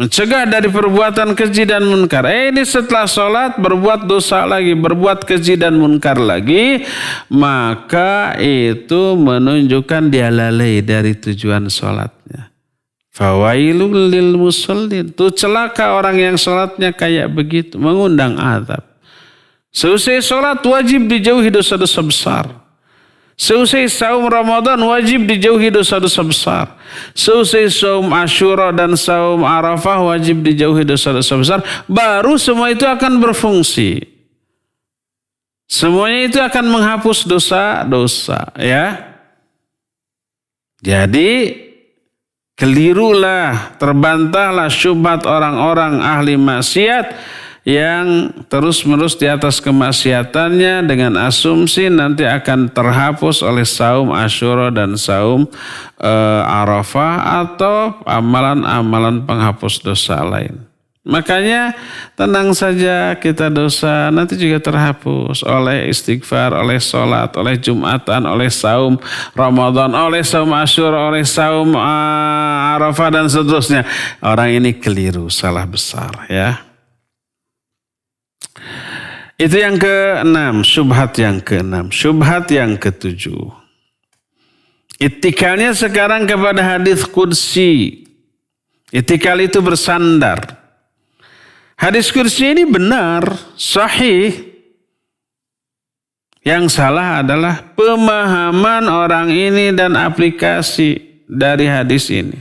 mencegah dari perbuatan keji dan munkar. Ini setelah sholat berbuat dosa lagi, berbuat keji dan munkar lagi, maka itu menunjukkan dia lalai dari tujuan sholatnya. Fawailul lil musallin, itu celaka orang yang sholatnya kayak begitu, mengundang azab. Seusai sholat wajib dijauhi dosa-dosa besar. Seusai saum Ramadan wajib dijauhi dosa-dosa besar. Seusai saum Asyura dan saum Arafah wajib dijauhi dosa-dosa besar. Baru semua itu akan berfungsi. Semuanya itu akan menghapus dosa-dosa, ya. Jadi kelirulah, terbantahlah syubhat orang-orang ahli maksiat yang terus-menerus di atas kemaksiatannya dengan asumsi nanti akan terhapus oleh saum Asyura dan saum Arafah atau amalan-amalan penghapus dosa lain. Makanya tenang saja, kita dosa nanti juga terhapus oleh istighfar, oleh sholat, oleh Jumatan, oleh saum Ramadan, oleh saum Asyura, oleh saum Arafah dan seterusnya. Orang ini keliru, salah besar, ya. Itu yang ke-6, syubhat yang ke-6. Syubhat yang ke-7. Ittikalnya sekarang kepada hadis qudsi. Ittikal itu bersandar. Hadis qudsi ini benar, sahih. Yang salah adalah pemahaman orang ini dan aplikasi dari hadis ini.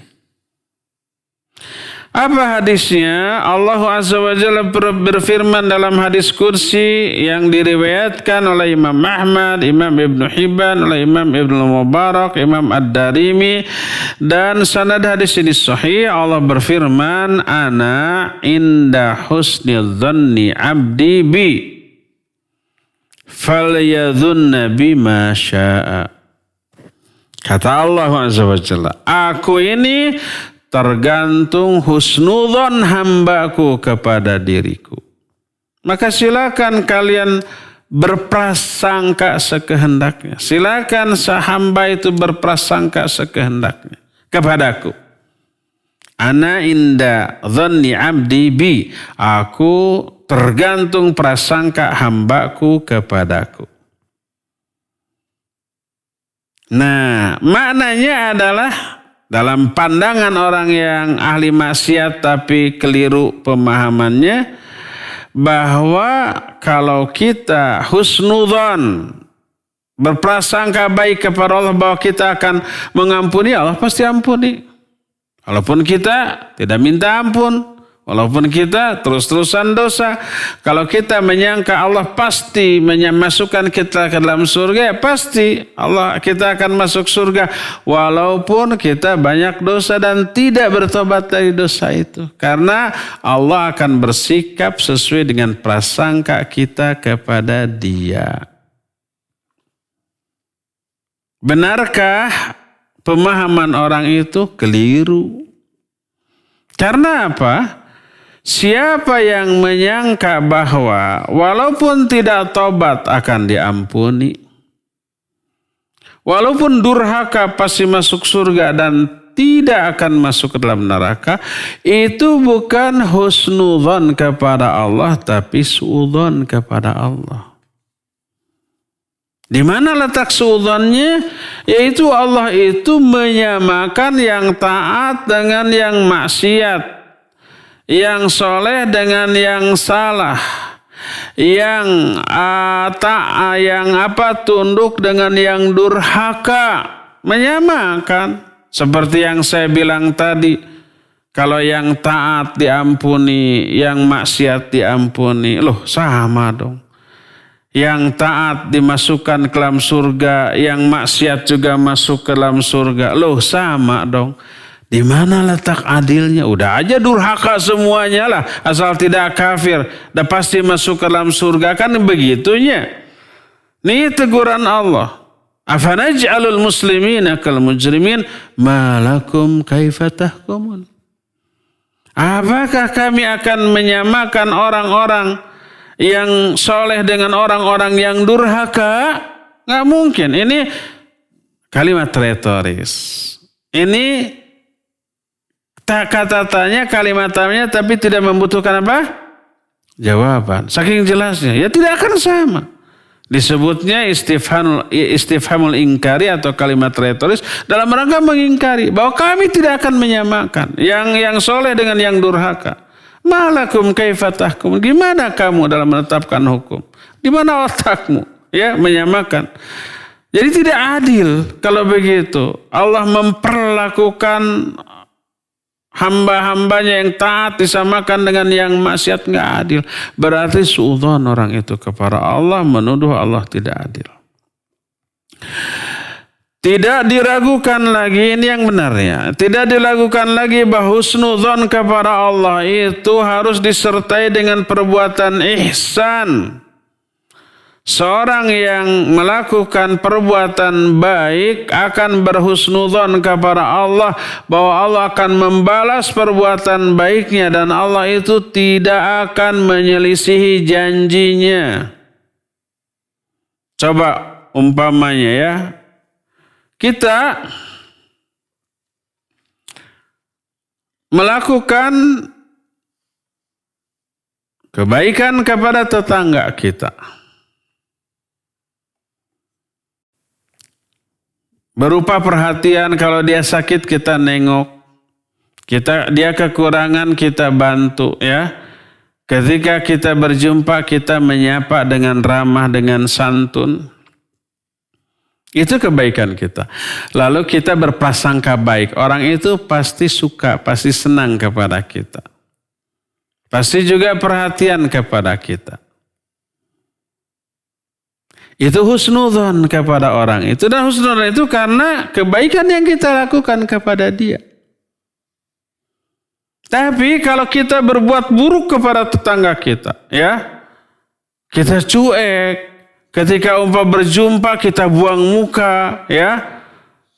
Apa hadisnya? Allah Azza wa Jalla berfirman dalam hadis qudsi yang diriwayatkan oleh Imam Ahmad, Imam Ibn Hibban, oleh Imam Ibn Mubarak, Imam Ad-Darimi, dan sanad hadis ini sahih. Allah berfirman, ana inda husni dhanni abdi bi falyadhunna bima syaa. Kata Allah Azza wa Jalla, aku ini tergantung husnudzon hambaku kepada diriku. Maka silakan kalian berprasangka sekehendaknya. Silakan hamba itu berprasangka sekehendaknya kepadaku. Ana inda dhanni abdi bi. Aku tergantung prasangka hambaku kepadaku. Nah, maknanya adalah dalam pandangan orang yang ahli maksiat tapi keliru pemahamannya, bahwa kalau kita husnudzon, berprasangka baik kepada Allah bahwa kita akan mengampuni, Allah pasti ampuni. Walaupun kita tidak minta ampun, walaupun kita terus-terusan dosa, kalau kita menyangka Allah pasti memasukkan kita ke dalam surga, ya pasti kita akan masuk surga walaupun kita banyak dosa dan tidak bertobat dari dosa itu, karena Allah akan bersikap sesuai dengan prasangka kita kepada Dia. Benarkah pemahaman orang itu? Keliru. Karena apa? Siapa yang menyangka bahwa walaupun tidak tobat akan diampuni, walaupun durhaka pasti masuk surga dan tidak akan masuk ke dalam neraka, itu bukan husnudzon kepada Allah, tapi suudzon kepada Allah. Di mana letak suudzonnya? Yaitu Allah itu menyamakan yang taat dengan yang maksiat, yang soleh dengan yang salah, yang tunduk dengan yang durhaka, menyamakan. Seperti yang saya bilang tadi, kalau yang taat diampuni, yang maksiat diampuni, loh sama dong. Yang taat dimasukkan ke dalam surga, yang maksiat juga masuk ke dalam surga, loh sama dong. Di mana letak adilnya? Udah aja durhaka semuanya lah, asal tidak kafir, dah pasti masuk ke dalam surga, kan begitunya. Ini teguran Allah. Afanaj'alul muslimina kal mujrimin ma lakum kaifa tahkumun. Apakah kami akan menyamakan orang-orang yang soleh dengan orang-orang yang durhaka? Nggak mungkin. Ini kalimat retoris. Ini kata-katanya, kalimat-kalimatnya, tapi tidak membutuhkan apa? Jawaban. Saking jelasnya, ya tidak akan sama. Disebutnya istifhamul ingkari atau kalimat retoris dalam rangka mengingkari bahwa kami tidak akan menyamakan yang soleh dengan yang durhaka. Malakum kaifa tahkum? Gimana kamu dalam menetapkan hukum? Di mana otakmu? Ya, menyamakan. Jadi tidak adil kalau begitu. Allah memperlakukan hamba-hambanya yang taat disamakan dengan yang maksiat, nggak adil. Berarti suudzon orang itu kepada Allah, menuduh Allah tidak adil. Tidak diragukan lagi, ini yang benarnya. Tidak diragukan lagi bahwa husnudzon kepada Allah itu harus disertai dengan perbuatan ihsan. Seorang yang melakukan perbuatan baik akan berhusnudzon kepada Allah bahwa Allah akan membalas perbuatan baiknya dan Allah itu tidak akan menyelisihi janjinya. Coba umpamanya ya, kita melakukan kebaikan kepada tetangga kita. Berupa perhatian, kalau dia sakit kita nengok, dia kekurangan kita bantu ya. Ketika kita berjumpa kita menyapa dengan ramah, dengan santun. Itu kebaikan kita. Lalu kita berprasangka baik, orang itu pasti suka, pasti senang kepada kita. Pasti juga perhatian kepada kita. Itu husnudzon kepada orang itu. Dan husnudzon itu karena kebaikan yang kita lakukan kepada dia. Tapi kalau kita berbuat buruk kepada tetangga kita, ya, kita cuek. Ketika berjumpa kita buang muka, ya.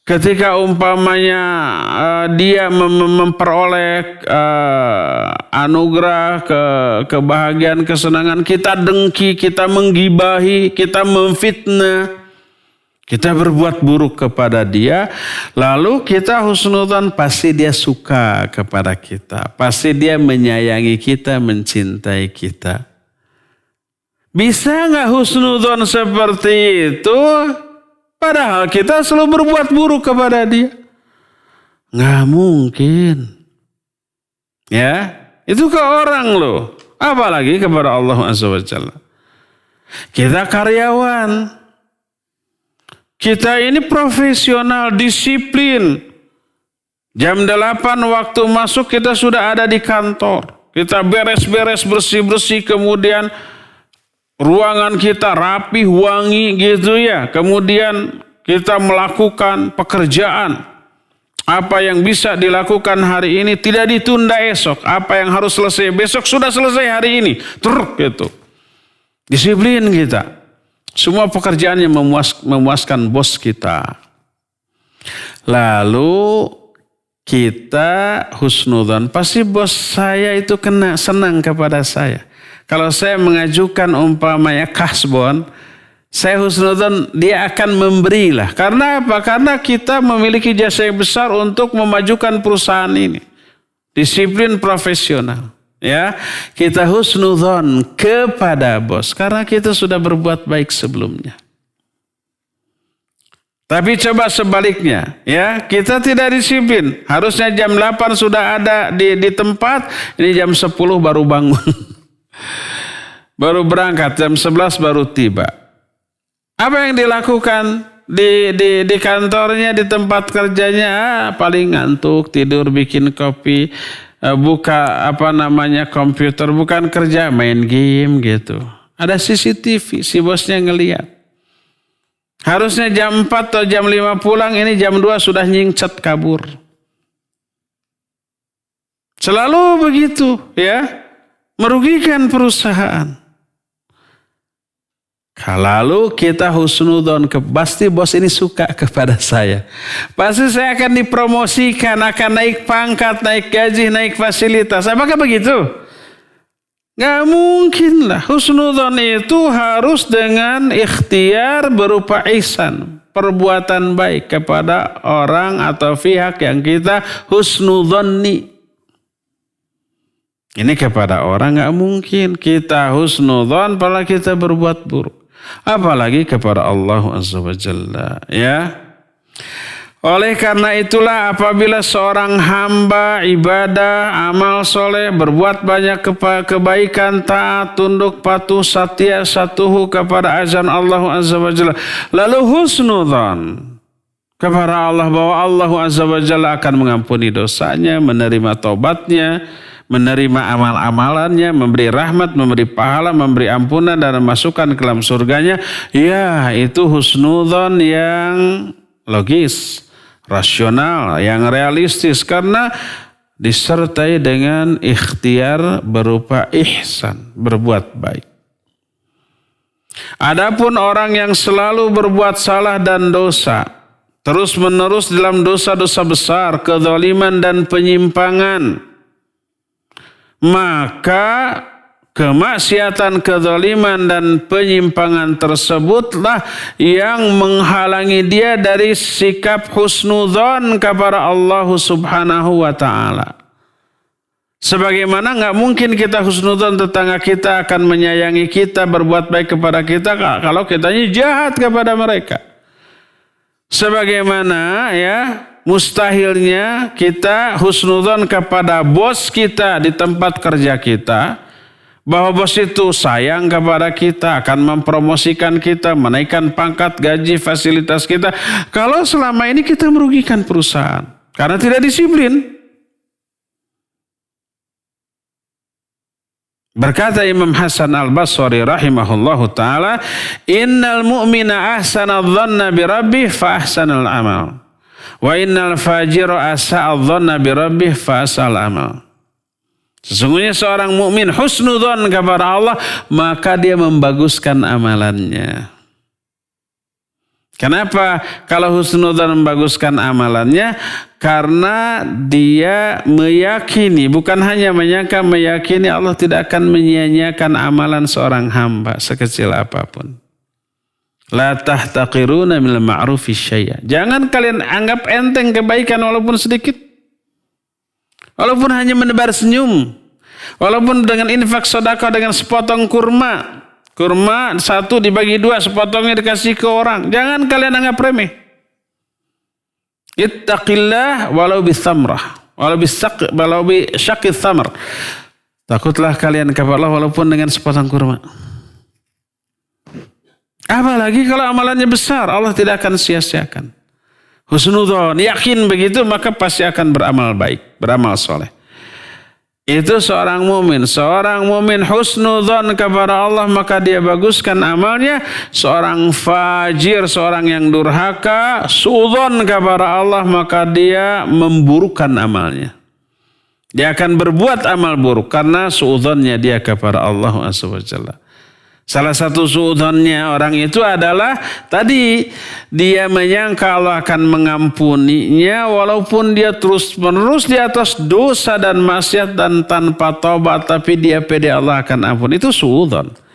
Ketika umpamanya dia memperoleh anugerah, kebahagiaan, kesenangan, kita dengki, kita menggibahi, kita memfitnah, kita berbuat buruk kepada dia, lalu kita husnudzon, pasti dia suka kepada kita, pasti dia menyayangi kita, mencintai kita. Bisa nggak husnudzon seperti itu? Padahal kita selalu berbuat buruk kepada dia. Nggak mungkin. Ya, itu ke orang loh. Apalagi kepada Allah Azza wa Jalla. Kita karyawan. Kita ini profesional, disiplin. Jam 8 waktu masuk kita sudah ada di kantor. Kita beres-beres, bersih-bersih, kemudian ruangan kita rapi, wangi gitu ya. Kemudian kita melakukan pekerjaan. Apa yang bisa dilakukan hari ini tidak ditunda esok. Apa yang harus selesai besok sudah selesai hari ini. Gitu. Disiplin kita. Semua pekerjaannya memuaskan bos kita. Lalu kita husnudzon, pasti bos saya itu senang kepada saya. Kalau saya mengajukan umpamanya kasbon, saya husnudzon dia akan memberilah. Karena apa? Karena kita memiliki jasa yang besar untuk memajukan perusahaan ini. Disiplin profesional. Ya, kita husnudzon kepada bos karena kita sudah berbuat baik sebelumnya. Tapi coba sebaliknya, ya, kita tidak disiplin. Harusnya jam 8 sudah ada di tempat, ini jam 10 baru bangun. Baru berangkat, jam 11 baru tiba. Apa yang dilakukan di kantornya, di tempat kerjanya? Paling ngantuk, tidur, bikin kopi, buka komputer, bukan kerja, main game gitu. Ada CCTV, si bosnya ngelihat. Harusnya jam 4 atau jam 5 pulang, ini jam 2 sudah nyingcet kabur. Selalu begitu, ya. Merugikan perusahaan. Lalu kita husnudzon, pasti bos ini suka kepada saya. Pasti saya akan dipromosikan, akan naik pangkat, naik gaji, naik fasilitas. Apakah begitu? Gak mungkin lah. Husnudzon itu harus dengan ikhtiar berupa ihsan. Perbuatan baik kepada orang atau pihak yang kita husnudzoni. Ini kepada orang gak mungkin. Kita husnudzon apalagi kita berbuat buruk. Apalagi kepada Allah Azza wa Jalla. Ya. Oleh karena itulah apabila seorang hamba ibadah, amal soleh, berbuat banyak kebaikan, taat, tunduk, patuh, setia, satuhu kepada azan Allah Azza wa Jalla. Lalu husnudzon kepada Allah bahwa Allah Azza wa Jalla akan mengampuni dosanya, menerima taubatnya, menerima amal-amalannya, memberi rahmat, memberi pahala, memberi ampunan dan memasukkan ke dalam surganya. Ya, itu husnudzon yang logis, rasional, yang realistis karena disertai dengan ikhtiar berupa ihsan, berbuat baik. Adapun orang yang selalu berbuat salah dan dosa, terus menerus dalam dosa-dosa besar, kezaliman dan penyimpangan, maka kemaksiatan, kezaliman dan penyimpangan tersebutlah yang menghalangi dia dari sikap husnudzon kepada Allah Subhanahu wa ta'ala. Sebagaimana gak mungkin kita husnudzon tetangga kita akan menyayangi kita, berbuat baik kepada kita kalau kitanya jahat kepada mereka. Sebagaimana ya mustahilnya kita husnudzon kepada bos kita di tempat kerja kita, bahwa bos itu sayang kepada kita, akan mempromosikan kita, menaikkan pangkat, gaji, fasilitas kita. Kalau selama ini kita merugikan perusahaan karena tidak disiplin. Berkata Imam Hasan Al-Basri rahimahullahu ta'ala, innal mu'mina ahsana dhanna bi rabbih fa ahsanal amal. Wa innal fajira asa'a dhanna bi rabbih fa asal amal. Sesungguhnya seorang mukmin husnudzon kepada Allah, maka dia membaguskan amalannya. Kenapa kalau husnudzon membaguskan amalannya? Karena dia meyakini, bukan hanya menyangka, meyakini Allah tidak akan menyia-nyiakan amalan seorang hamba sekecil apapun. La tahtaqiruna minal ma'rufi syai'a. Jangan kalian anggap enteng kebaikan walaupun sedikit. Walaupun hanya menebar senyum. Walaupun dengan infak sedekah, dengan sepotong kurma. Kurma satu dibagi dua, sepotongnya dikasih ke orang. Jangan kalian anggap remeh. Ittaqillah walau bisamrah. Walau bisyaqi thamr. Takutlah kalian kepada Allah walaupun dengan sepotong kurma. Apalagi kalau amalannya besar, Allah tidak akan sia-siakan. Husnudzon, yakin begitu, maka pasti akan beramal baik, beramal soleh. Itu seorang mumin. Seorang mumin husnudzon kepada Allah, maka dia baguskan amalnya. Seorang fajir, seorang yang durhaka, suudzon kepada Allah, maka dia memburukkan amalnya. Dia akan berbuat amal buruk karena suudzonnya dia kepada Allah Subhanahu wa ta'ala. Salah satu suudzonnya orang itu adalah tadi dia menyangka Allah akan mengampuninya walaupun dia terus-menerus di atas dosa dan maksiat dan tanpa tobat, tapi dia pede Allah akan ampun. Itu suudzon.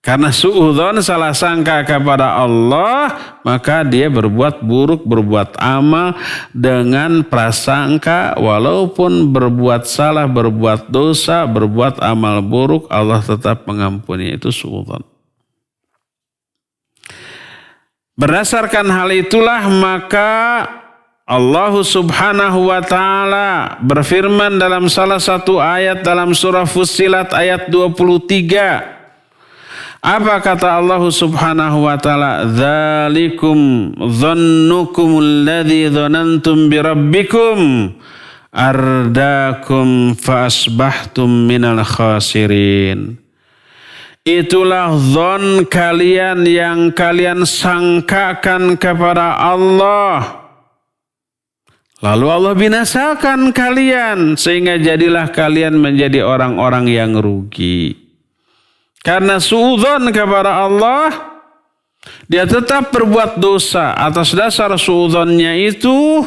Karena suudzon salah sangka kepada Allah, maka dia berbuat buruk, berbuat amal dengan prasangka walaupun berbuat salah, berbuat dosa, berbuat amal buruk, Allah tetap mengampuni. Itu suudzon. Berdasarkan hal itulah maka Allah subhanahu wa ta'ala berfirman dalam salah satu ayat dalam surah Fussilat ayat 23. Apa kata Allah subhanahu wa ta'ala? Dzalikum dhannukumul ladzi dhanantum birabbikum ardakum fa asbahtum minal khasirin. Itulah dzon kalian yang kalian sangkakan kepada Allah. Lalu Allah binasakan kalian sehingga jadilah kalian menjadi orang-orang yang rugi. Karena suudzon kepada Allah, dia tetap berbuat dosa. Atas dasar suudzonnya itu,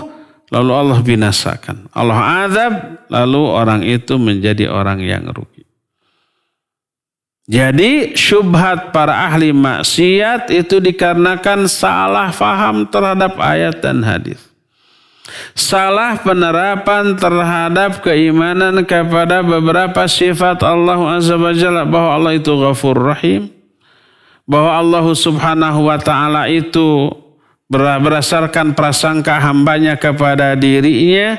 lalu Allah binasakan. Allah azab, lalu orang itu menjadi orang yang rugi. Jadi syubhat para ahli maksiat itu dikarenakan salah faham terhadap ayat dan hadis. Salah penerapan terhadap keimanan kepada beberapa sifat Allah Azza wa Jalla, bahwa Allah itu Ghafur Rahim, bahwa Allah Subhanahu wa ta'ala itu berdasarkan prasangka hambanya kepada dirinya,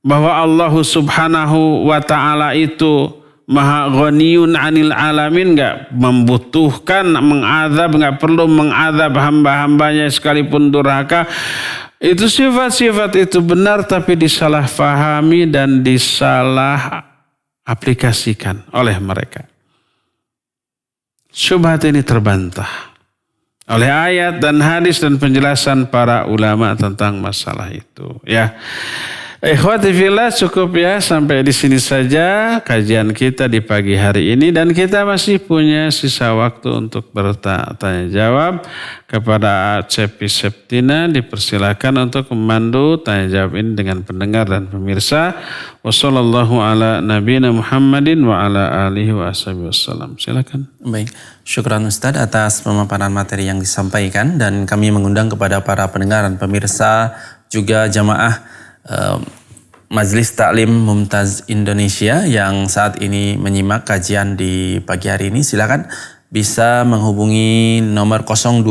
bahwa Allah Subhanahu wa ta'ala itu Maha ghaniyun 'anil alamin, enggak membutuhkan mengadab, enggak perlu mengadab hamba-hambanya sekalipun durhaka. Itu sifat-sifat itu benar tapi disalahfahami dan disalah aplikasikan oleh mereka. Syubhat ini terbantah oleh ayat dan hadis dan penjelasan para ulama tentang masalah itu. Ya, ikhwati fillah, cukup ya sampai di sini saja kajian kita di pagi hari ini, dan kita masih punya sisa waktu untuk bertanya jawab. Kepada Cepi Septina dipersilakan untuk memandu tanya jawab ini dengan pendengar dan pemirsa. Wassallallahu ala nabiyina Muhammadin wa ala alihi wa ashabihi wassalam. Silakan. Baik, syukran Ustadz atas pemaparan materi yang disampaikan, dan kami mengundang kepada para pendengar dan pemirsa juga jamaah Majelis Taklim Mumtaz Indonesia yang saat ini menyimak kajian di pagi hari ini. Silakan bisa menghubungi nomor 022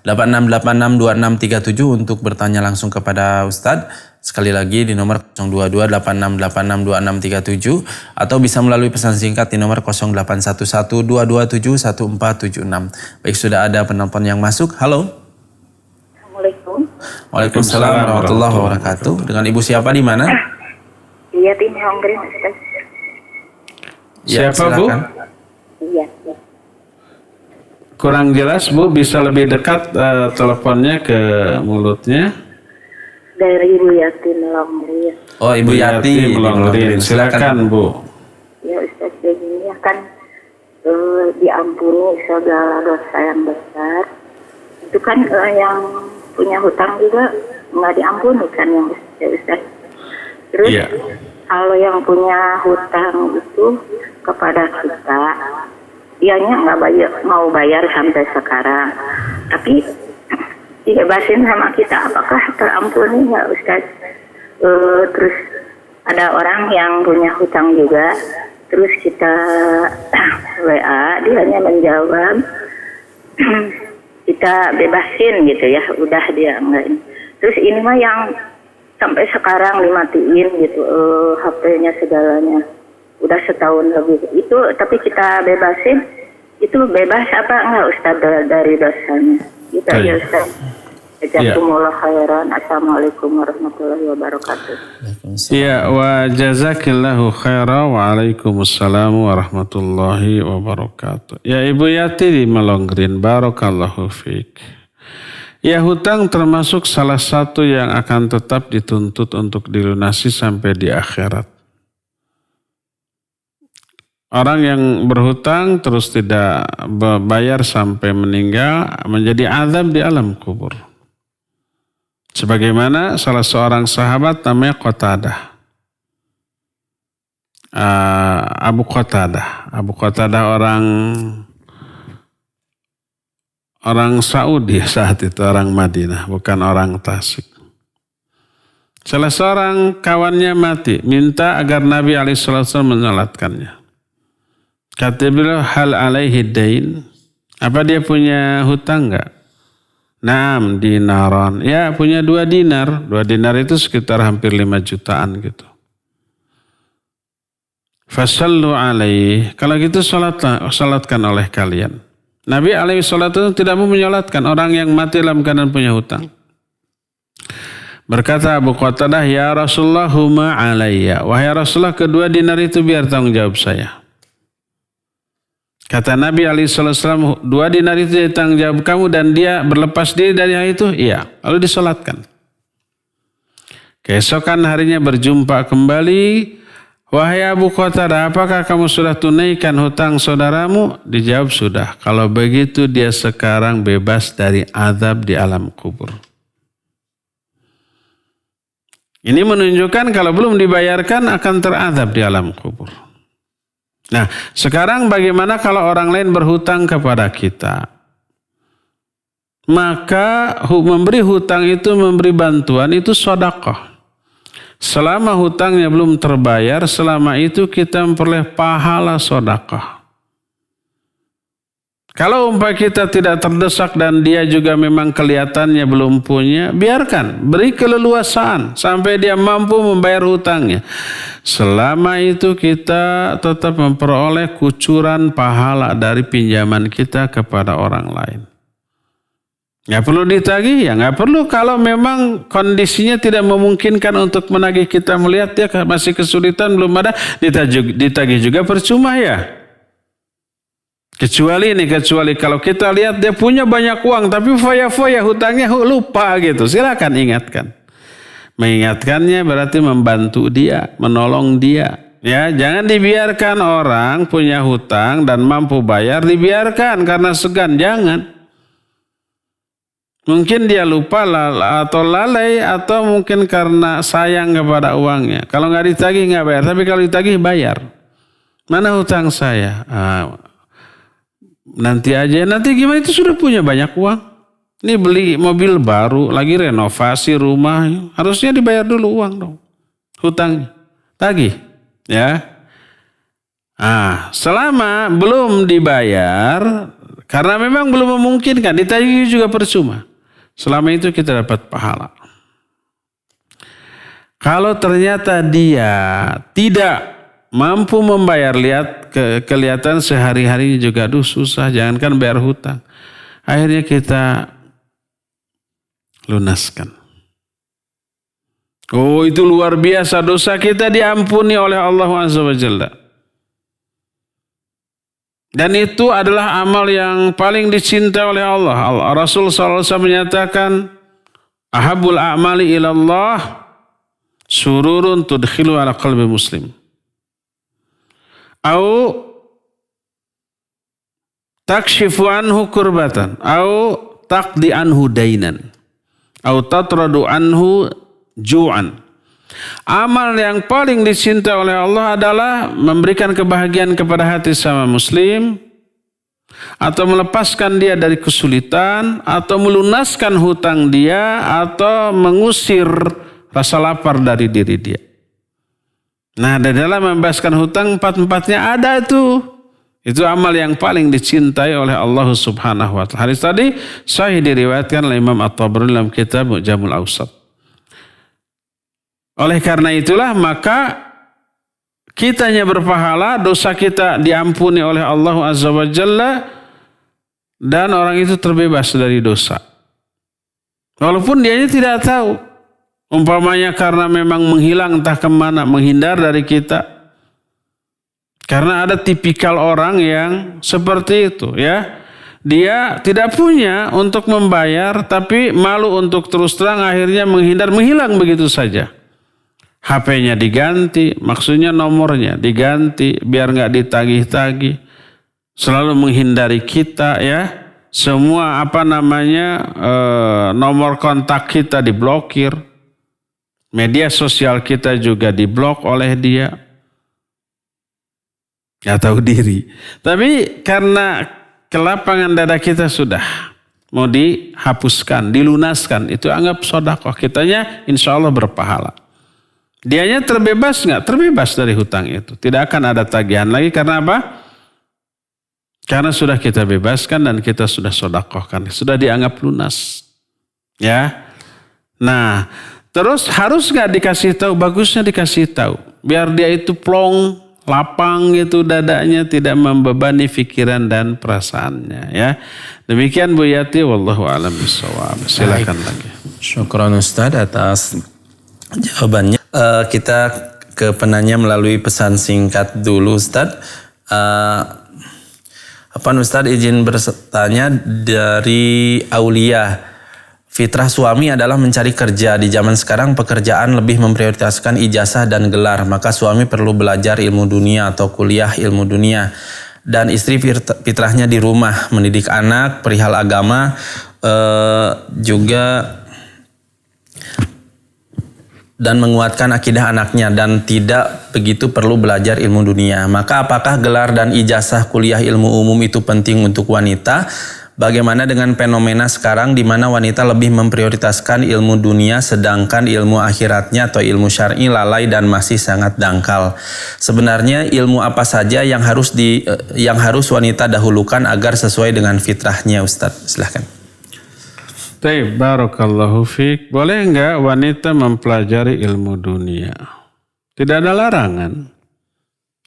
8686 2637 untuk bertanya langsung kepada Ustadz. Sekali lagi di nomor 022 8686 2637, atau bisa melalui pesan singkat di nomor 0811 227 1476. Baik, sudah ada penelpon yang masuk. Halo. Assalamualaikum. Waalaikumsalam warahmatullahi wabarakatuh. Dengan Ibu siapa di mana? Iya, tim Hongkring, Ustaz. Ya, siapa Bu? Iya. Kurang jelas Bu, bisa lebih dekat teleponnya ke mulutnya. Dari Ibu Yatin Melongrin. Oh, Ibu Yati Melongrin. Silakan Bu. Ya Ustaz, ini akan diampuni segala dosa yang besar. Itu kan yang punya hutang juga nggak diampuni kan yang Ustaz. Terus Iya. kalau yang punya hutang itu kepada kita, dianya nggak mau bayar sampai sekarang, tapi dibebasin sama kita, apakah terampuni nggak Ustaz? Terus ada orang yang punya hutang juga, terus kita WA, dia hanya menjawab kita bebasin gitu ya, udah dia enggak. Terus ini mah yang sampai sekarang dimatiin gitu HP-nya segalanya. Udah setahun lebih itu, tapi kita bebasin, itu bebas apa enggak Ustaz dari dosanya? Gitu aja Ustaz. Jazakumullah khairan. Assalamualaikum warahmatullahi wabarakatuh. Ya, wa jazakillahu khairan, wa alaikumussalam warahmatullahi wabarakatuh. Ya, Ibu Yati di Melongrin, barakallahu fiik. Ya, hutang termasuk salah satu yang akan tetap dituntut untuk dilunasi sampai di akhirat. Orang yang berhutang terus tidak bayar sampai meninggal menjadi azab di alam kubur. Sebagaimana salah seorang sahabat namanya Qatadah. Abu Qatadah orang Saudi saat itu, orang Madinah, bukan orang Tasik. Salah seorang kawannya mati, minta agar Nabi SAW menyolatkannya. Kata beliau, hal alaihi dain, apa dia punya hutang enggak? Naam dinaron, ya punya 2 dinar. 2 dinar itu sekitar hampir 5 jutaan gitu. Fasallu alaih, kalau gitu salatkan oleh kalian. Nabi alaihi salatu tidak mau menyolatkan orang yang mati dalam keadaan punya hutang. Berkata Abu Qatadah, ya Rasulullah huma alayya. Wahai Rasulullah, 2 dinar itu biar tanggung jawab saya. Kata Nabi SAW, 2 dinar itu tanggung jawab kamu dan dia berlepas diri dari hal itu? Iya. Lalu disolatkan. Keesokan harinya berjumpa kembali. Wahai Abu Qatadah, apakah kamu sudah tunaikan hutang saudaramu? Dijawab sudah. Kalau begitu dia sekarang bebas dari azab di alam kubur. Ini menunjukkan kalau belum dibayarkan akan terazab di alam kubur. Nah, sekarang bagaimana kalau orang lain berhutang kepada kita? Maka memberi hutang itu, memberi bantuan itu sedekah. Selama hutangnya belum terbayar, selama itu kita memperoleh pahala sedekah. Kalau umpah kita tidak terdesak dan dia juga memang kelihatannya belum punya, biarkan, beri keleluasaan sampai dia mampu membayar hutangnya. Selama itu kita tetap memperoleh kucuran pahala dari pinjaman kita kepada orang lain. Nggak perlu ditagih, ya nggak perlu. Kalau memang kondisinya tidak memungkinkan untuk menagih, kita melihat dia masih kesulitan, belum ada, ditagih juga percuma ya. Kecuali kalau kita lihat dia punya banyak uang tapi foya-foya hutangnya lupa gitu. Silakan ingatkan. Mengingatkannya berarti membantu dia, menolong dia. Ya, jangan dibiarkan orang punya hutang dan mampu bayar dibiarkan karena segan, jangan. Mungkin dia lupa atau lalai atau mungkin karena sayang kepada uangnya. Kalau nggak ditagih nggak bayar, tapi kalau ditagih bayar. Mana hutang saya? Nanti aja, nanti gimana, itu sudah punya banyak uang. Ini beli mobil baru, lagi renovasi rumah, harusnya dibayar dulu uang dong. Hutangnya, tagih. Ya. Selama belum dibayar, karena memang belum memungkinkan, ditagih juga percuma. Selama itu kita dapat pahala. Kalau ternyata dia tidak mampu membayar, lihat kelihatan sehari-hari juga susah, jangankan bayar hutang. Akhirnya kita lunaskan. Oh, itu luar biasa, dosa kita diampuni oleh Allah Azza wa Jalla. Dan itu adalah amal yang paling dicintai oleh Allah. Rasul SAW menyatakan, ahabul a'mali ilallah sururun tudkhilu ala qalbi muslim. Au takshifu anhu kurbatan, au taqdi anhu dainan, au tatradu anhu ju'an. Amal yang paling dicintai oleh Allah adalah memberikan kebahagiaan kepada hati sama muslim, atau melepaskan dia dari kesulitan, atau melunaskan hutang dia, atau mengusir rasa lapar dari diri dia. Nah, di dalam membebaskan hutang 4-4-nya ada itu. Itu amal yang paling dicintai oleh Allah Subhanahu wa taala. Hadis tadi sahih diriwayatkan oleh Imam At-Tabrani dalam kitab Mu'jamul Awsat. Oleh karena itulah maka kitanya berpahala, dosa kita diampuni oleh Allah Azza wa Jalla, dan orang itu terbebas dari dosa. Walaupun dia tidak tahu. Umpamanya karena memang menghilang entah kemana, menghindar dari kita. Karena ada tipikal orang yang seperti itu ya. Dia tidak punya untuk membayar tapi malu untuk terus terang, akhirnya menghindar, menghilang begitu saja. HP-nya diganti, maksudnya nomornya diganti biar nggak ditagih-tagih. Selalu menghindari kita ya. Semua nomor kontak kita diblokir. Media sosial kita juga diblok oleh dia. Nggak tahu diri. Tapi karena kelapangan dada kita sudah mau dihapuskan, dilunaskan, itu anggap sedekah. Kitanya insya Allah berpahala. Dianya terbebas nggak? Terbebas dari hutang itu. Tidak akan ada tagihan lagi. Karena apa? Karena sudah kita bebaskan dan kita sudah sedekahkan. Sudah dianggap lunas. Ya. Nah, terus harus nggak dikasih tahu? Bagusnya dikasih tahu. Biar dia itu plong, lapang gitu dadanya, tidak membebani pikiran dan perasaannya. Ya. Demikian Bu Yati, wallahu a'lam bishawab. Silakan lagi. Syukran Ustaz atas jawabannya. Kita ke penanya melalui pesan singkat dulu Ustaz. Ustaz izin bertanya dari Aulia. Fitrah suami adalah mencari kerja. Di zaman sekarang pekerjaan lebih memprioritaskan ijazah dan gelar. Maka suami perlu belajar ilmu dunia atau kuliah ilmu dunia. Dan istri fitrahnya di rumah, mendidik anak, perihal agama, juga dan menguatkan akidah anaknya dan tidak begitu perlu belajar ilmu dunia. Maka apakah gelar dan ijazah kuliah ilmu umum itu penting untuk wanita? Bagaimana dengan fenomena sekarang di mana wanita lebih memprioritaskan ilmu dunia sedangkan ilmu akhiratnya atau ilmu syar'i lalai dan masih sangat dangkal? Sebenarnya ilmu apa saja yang harus wanita dahulukan agar sesuai dengan fitrahnya Ustaz? Silahkan. Baik, barakallahu fiik. Boleh enggak wanita mempelajari ilmu dunia? Tidak ada larangan.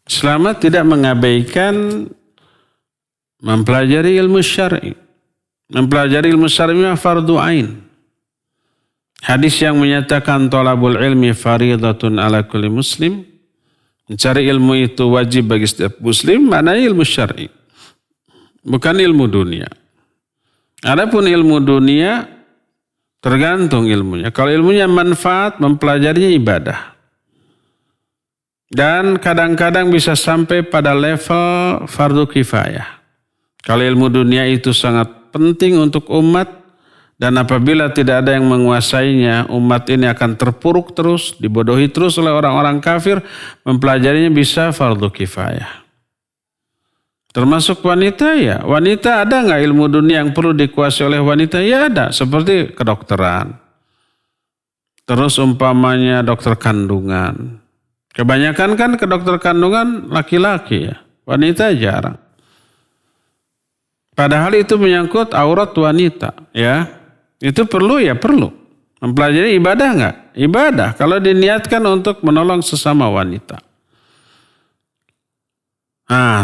Selama tidak mengabaikan mempelajari ilmu syar'i. Mempelajari ilmu syar'i fardu ain. Hadis yang menyatakan talabul ilmi faridatun ala kulli muslim. Mencari ilmu itu wajib bagi setiap muslim, maknanya ilmu syar'i. Bukan ilmu dunia. Adapun ilmu dunia tergantung ilmunya. Kalau ilmunya manfaat, mempelajarinya ibadah. Dan kadang-kadang bisa sampai pada level fardu kifayah. Kalau ilmu dunia itu sangat penting untuk umat dan apabila tidak ada yang menguasainya, umat ini akan terpuruk terus, dibodohi terus oleh orang-orang kafir, mempelajarinya bisa fardu kifayah. Termasuk wanita ya. Wanita ada nggak ilmu dunia yang perlu dikuasai oleh wanita? Ya ada. Seperti kedokteran. Terus umpamanya dokter kandungan. Kebanyakan kan ke dokter kandungan laki-laki ya. Wanita jarang. Padahal itu menyangkut aurat wanita ya. Itu perlu ya perlu. Mempelajari ibadah nggak? Ibadah. Kalau diniatkan untuk menolong sesama wanita.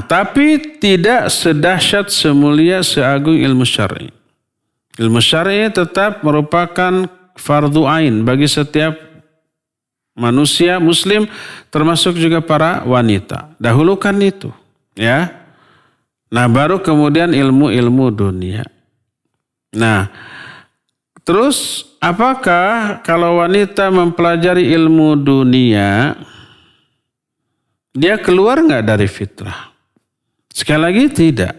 Tapi tidak sedahsyat semulia seagung ilmu syar'i. Ilmu syar'i tetap merupakan fardu ain bagi setiap manusia muslim termasuk juga para wanita. Dahulukan itu, ya. Nah, baru kemudian ilmu-ilmu dunia. Nah, terus apakah kalau wanita mempelajari ilmu dunia dia keluar nggak dari fitrah? Sekali lagi tidak.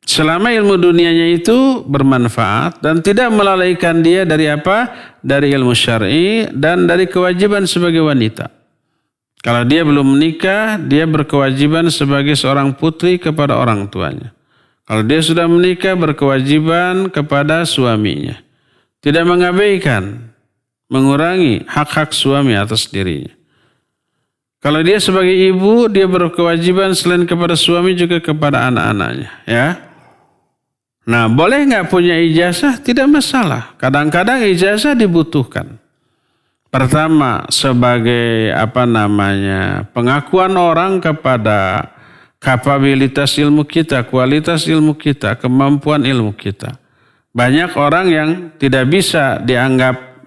Selama ilmu dunianya itu bermanfaat dan tidak melalaikan dia dari apa? Dari ilmu syar'i dan dari kewajiban sebagai wanita. Kalau dia belum menikah, dia berkewajiban sebagai seorang putri kepada orang tuanya. Kalau dia sudah menikah, berkewajiban kepada suaminya. Tidak mengabaikan, mengurangi hak-hak suami atas dirinya. Kalau dia sebagai ibu, dia berkewajiban selain kepada suami juga kepada anak-anaknya. Ya. Nah, boleh nggak punya ijazah? Tidak masalah. Kadang-kadang ijazah dibutuhkan. Pertama, sebagai pengakuan orang kepada kapabilitas ilmu kita, kualitas ilmu kita, kemampuan ilmu kita. Banyak orang yang tidak bisa dianggap,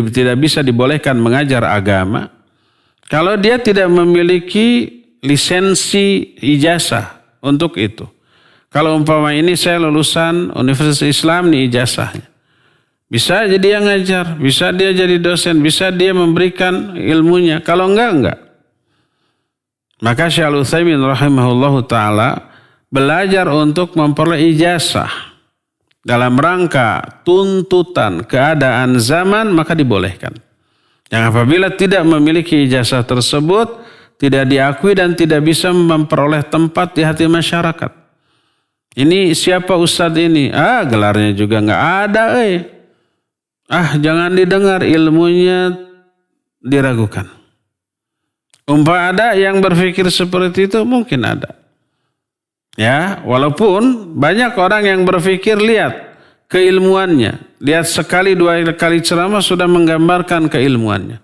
tidak bisa dibolehkan mengajar agama. Kalau dia tidak memiliki lisensi ijazah untuk itu. Kalau umpama ini saya lulusan Universitas Islam nih ijazahnya. Bisa jadi dia ngajar, bisa dia jadi dosen, bisa dia memberikan ilmunya. Kalau enggak. Maka Syekh Al-Utsaimin rahimahullahu ta'ala belajar untuk memperoleh ijazah dalam rangka tuntutan keadaan zaman, maka dibolehkan. Yang apabila tidak memiliki ijazah tersebut, tidak diakui dan tidak bisa memperoleh tempat di hati masyarakat. Ini siapa ustadz ini? Gelarnya juga nggak ada. Jangan didengar, ilmunya diragukan. Umpama ada yang berpikir seperti itu, mungkin ada. Ya, walaupun banyak orang yang berpikir lihat keilmuannya. Lihat sekali dua kali ceramah sudah menggambarkan keilmuannya.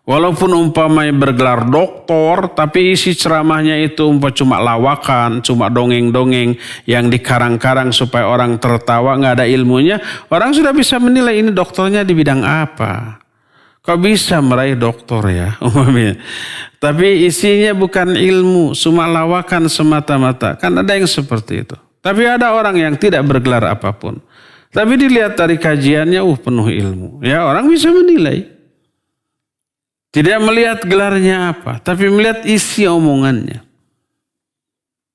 Walaupun umpamanya bergelar doktor, tapi isi ceramahnya itu cuma lawakan, cuma dongeng-dongeng yang dikarang-karang supaya orang tertawa, nggak ada ilmunya. Orang sudah bisa menilai ini doktornya di bidang apa. Kok bisa meraih doktor ya umpamanya. Tapi isinya bukan ilmu, cuma lawakan semata-mata. Kan ada yang seperti itu. Tapi ada orang yang tidak bergelar apapun. Tapi dilihat dari kajiannya, penuh ilmu. Ya, orang bisa menilai. Tidak melihat gelarnya apa, tapi melihat isi omongannya.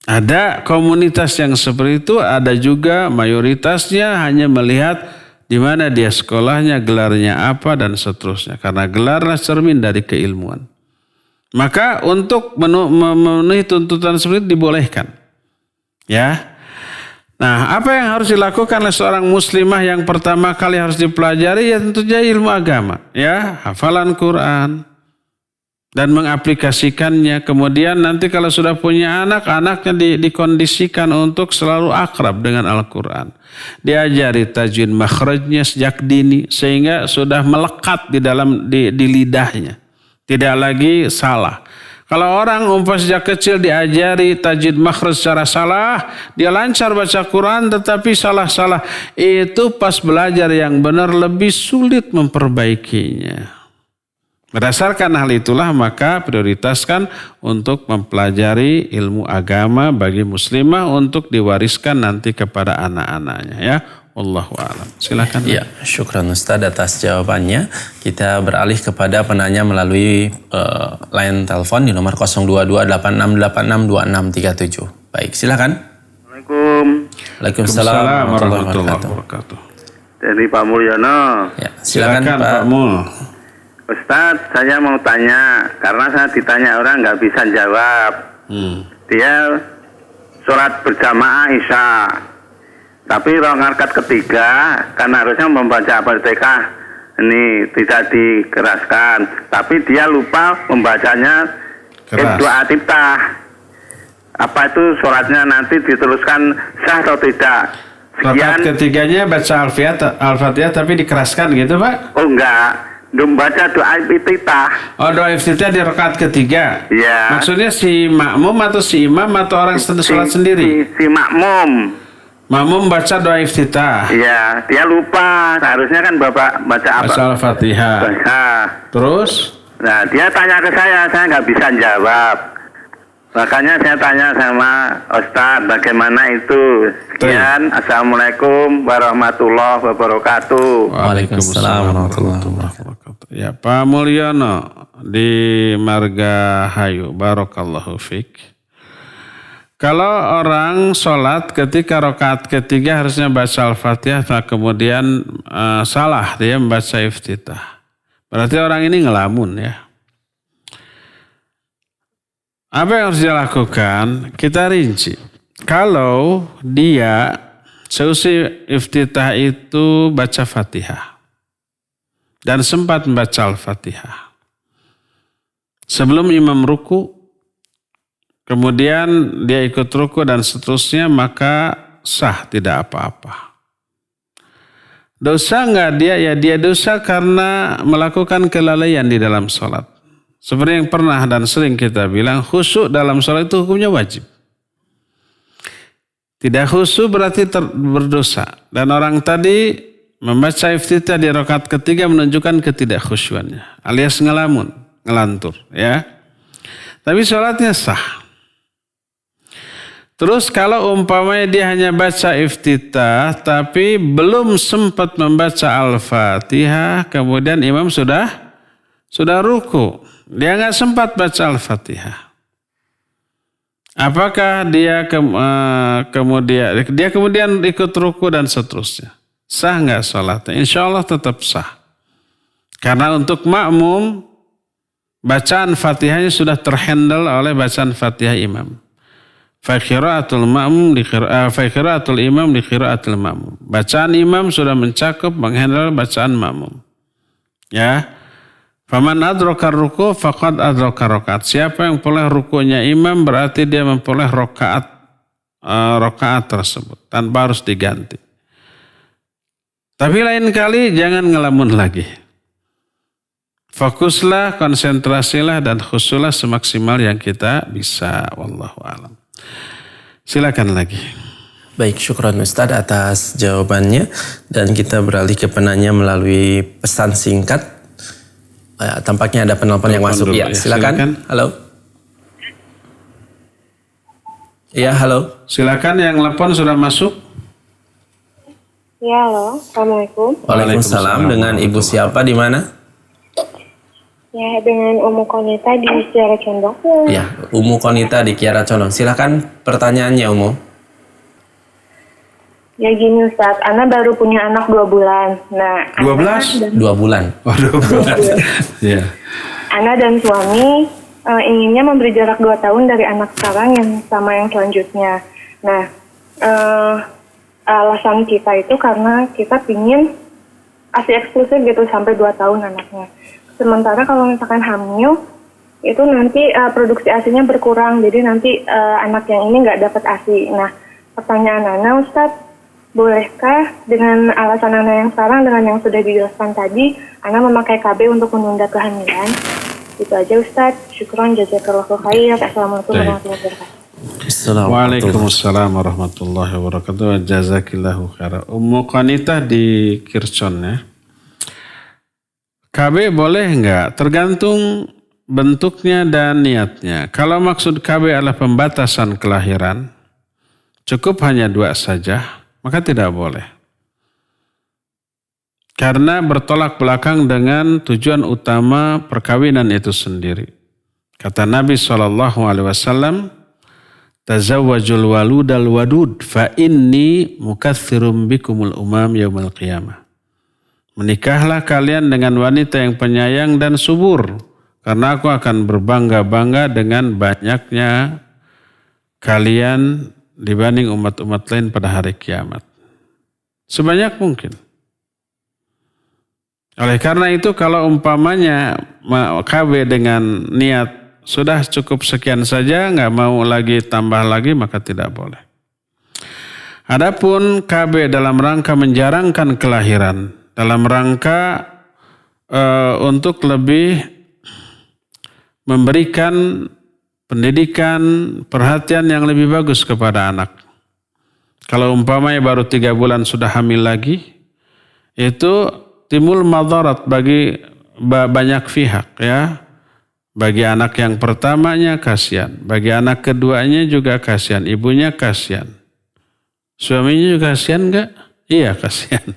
Ada komunitas yang seperti itu, ada juga mayoritasnya hanya melihat di mana dia sekolahnya, gelarnya apa, dan seterusnya. Karena gelarlah cermin dari keilmuan. Maka untuk memenuhi tuntutan seperti itu dibolehkan. Ya. Nah, apa yang harus dilakukan oleh seorang muslimah yang pertama kali harus dipelajari? Ya tentunya ilmu agama. Ya, hafalan Quran. Dan mengaplikasikannya. Kemudian nanti kalau sudah punya anak, anaknya dikondisikan untuk selalu akrab dengan Al-Quran. Diajari tajwid makhrajnya sejak dini. Sehingga sudah melekat di lidahnya. Tidak lagi salah. Kalau orang sejak kecil diajari tajwid makhraj secara salah, dia lancar baca Quran tetapi salah-salah. Itu pas belajar yang benar lebih sulit memperbaikinya. Berdasarkan hal itulah maka prioritaskan untuk mempelajari ilmu agama bagi muslimah untuk diwariskan nanti kepada anak-anaknya ya. Wallahu a'lam. Silakan. Ya, syukran Ustaz atas jawabannya. Kita beralih kepada penanya melalui line telepon di nomor 02286862637. Baik, silakan. Assalamualaikum. Waalaikumsalam warahmatullahi wabarakatuh. Dari Pak Mulyono. Ya, silakan Pak Mul. Ustadz, saya mau tanya karena saya ditanya orang nggak bisa jawab. Dia sholat berjamaah Isya. Tapi rakaat ketiga kan harusnya membaca Al-Fatihah ini tidak dikeraskan, tapi dia lupa membacanya doa iftitah. Apa itu sholatnya nanti diteruskan sah atau tidak? Rakaat ketiganya baca Al-Fatihah tapi dikeraskan gitu Pak? Oh enggak, membaca doa iftitah. Oh, doa iftitah di rakaat ketiga. Iya. Maksudnya si makmum atau si imam atau orang sholat sendiri? Si makmum. Makmum baca doa iftitah. Iya, dia lupa. Harusnya kan Bapak baca apa? Baca Al-Fatihah. Terus? Nah, dia tanya ke saya nggak bisa jawab. Makanya saya tanya sama Ustadz, bagaimana itu? Sekian, Assalamualaikum warahmatullahi wabarakatuh. Waalaikumsalam warahmatullahi wabarakatuh. Ya, Pak Mulyono di Margahayu. Barakallahu fiik. Kalau orang sholat ketika rakaat ketiga harusnya baca Al-Fatihah, nah kemudian salah dia membaca iftitah. Berarti orang ini ngelamun ya. Apa yang harus dia lakukan? Kita rinci. Kalau dia seusai iftitah itu baca Fatihah dan sempat membaca Al-Fatihah sebelum imam ruku, kemudian dia ikut ruku dan seterusnya, maka sah, tidak apa-apa. Dosa enggak dia? Ya dia dosa karena melakukan kelalaian di dalam sholat. Seperti yang pernah dan sering kita bilang, khusyuk dalam sholat itu hukumnya wajib. Tidak khusyuk berarti berdosa. Dan orang tadi membaca iftitah di rakaat ketiga menunjukkan ketidakkhusyuannya, alias ngelamun, ngelantur, ya. Tapi sholatnya sah. Terus kalau umpamanya dia hanya baca iftitah tapi belum sempat membaca Al-Fatihah, kemudian imam sudah ruku, dia nggak sempat baca Al-Fatihah. Apakah dia kemudian ikut ruku dan seterusnya? Sah nggak sholatnya? Insya Allah tetap sah. Karena untuk makmum bacaan Fatihahnya sudah terhandle oleh bacaan Fatihah imam. Fakhiraatul imam di qiraatul makmum. Bacaan imam sudah mencakup menghandle bacaan makmum. Ya. Faman adraka ruku faqad adraka rakaat. Siapa yang peroleh rukunya imam berarti dia memperoleh rakaat tersebut tanpa harus diganti. Tapi lain kali jangan ngelamun lagi. Fokuslah, konsentrasilah dan khusyuklah semaksimal yang kita bisa. Wallahu a'lam. Silakan lagi. Baik, syukran Ustaz atas jawabannya. Dan kita beralih ke penanya melalui pesan singkat. Tampaknya ada penelpon yang masuk. Ya, silakan. Halo. Ya, halo. Silakan, yang telepon sudah masuk. Ya, halo. Assalamualaikum. Waalaikumsalam. Dengan Ibu siapa di mana? Ya, dengan Umu Konita di Kiara Condong. Ya, Umu Konita di Kiara Condong. Silakan pertanyaannya, Umu. Ya gini Ustaz, Ana baru punya anak 2 bulan. Nah, 12? 2 bulan. Oh, 2 bulan. Ya. Ana dan suami inginnya memberi jarak 2 tahun dari anak sekarang yang sama yang selanjutnya. Nah, alasan kita itu karena kita pingin ASI eksklusif gitu sampai 2 tahun anaknya. Sementara kalau misalkan hamil, itu nanti produksi ASINya berkurang, jadi nanti anak yang ini nggak dapat ASI. Nah, pertanyaan Ana Ustaz, bolehkah dengan alasan Ana yang sekarang dengan yang sudah dijelaskan tadi, Ana memakai KB untuk menunda kehamilan? Itu aja Ustaz. Syukron, jazakallahu khair. Assalamualaikum warahmatullahi wabarakatuh. Waalaikumsalam warahmatullahi wabarakatuh. Jazakillahu khairan. Ummu Qanitah di Kircon ya. KB boleh enggak? Tergantung bentuknya dan niatnya. Kalau maksud KB adalah pembatasan kelahiran, cukup hanya 2 saja, maka tidak boleh. Karena bertolak belakang dengan tujuan utama perkawinan itu sendiri. Kata Nabi SAW, tazawwajul waludal wadud fa inni mukatsirum bikumul umam yaumal qiyamah. Menikahlah kalian dengan wanita yang penyayang dan subur, karena aku akan berbangga-bangga dengan banyaknya kalian dibanding umat-umat lain pada hari kiamat. Sebanyak mungkin. Oleh karena itu kalau umpamanya KB dengan niat sudah cukup sekian saja, nggak mau lagi tambah lagi, maka tidak boleh. Adapun KB dalam rangka menjarangkan kelahiran, dalam rangka untuk lebih memberikan pendidikan, perhatian yang lebih bagus kepada anak. Kalau umpamanya baru 3 bulan sudah hamil lagi, itu timbul madarat bagi banyak pihak ya. Bagi anak yang pertamanya kasihan, bagi anak keduanya juga kasihan, ibunya kasihan. Suaminya juga kasihan enggak? Iya kasihan.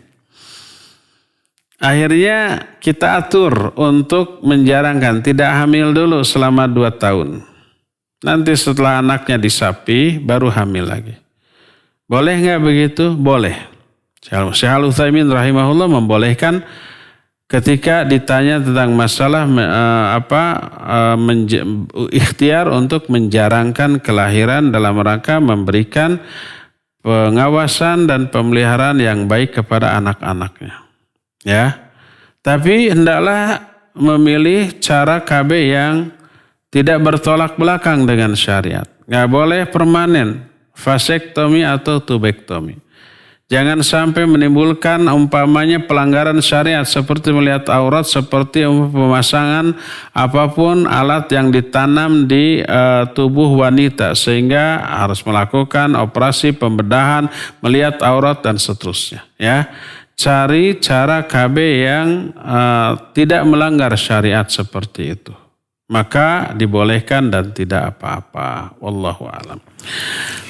Akhirnya kita atur untuk menjarangkan, tidak hamil dulu selama 2 tahun. Nanti setelah anaknya disapi, baru hamil lagi. Boleh nggak begitu? Boleh. Syekh Al-Utsaimin rahimahullah membolehkan ketika ditanya tentang masalah ikhtiar untuk menjarangkan kelahiran dalam rangka memberikan pengawasan dan pemeliharaan yang baik kepada anak-anaknya. Ya, tapi hendaklah memilih cara KB yang tidak bertolak belakang dengan syariat. Nggak boleh permanen, vasektomi atau tubektomi. Jangan sampai menimbulkan umpamanya pelanggaran syariat seperti melihat aurat, seperti pemasangan apapun alat yang ditanam di tubuh wanita sehingga harus melakukan operasi pembedahan, melihat aurat dan seterusnya. Ya. Cari cara KB yang tidak melanggar syariat seperti itu. maka dibolehkan dan tidak apa-apa. Wallahu a'lam.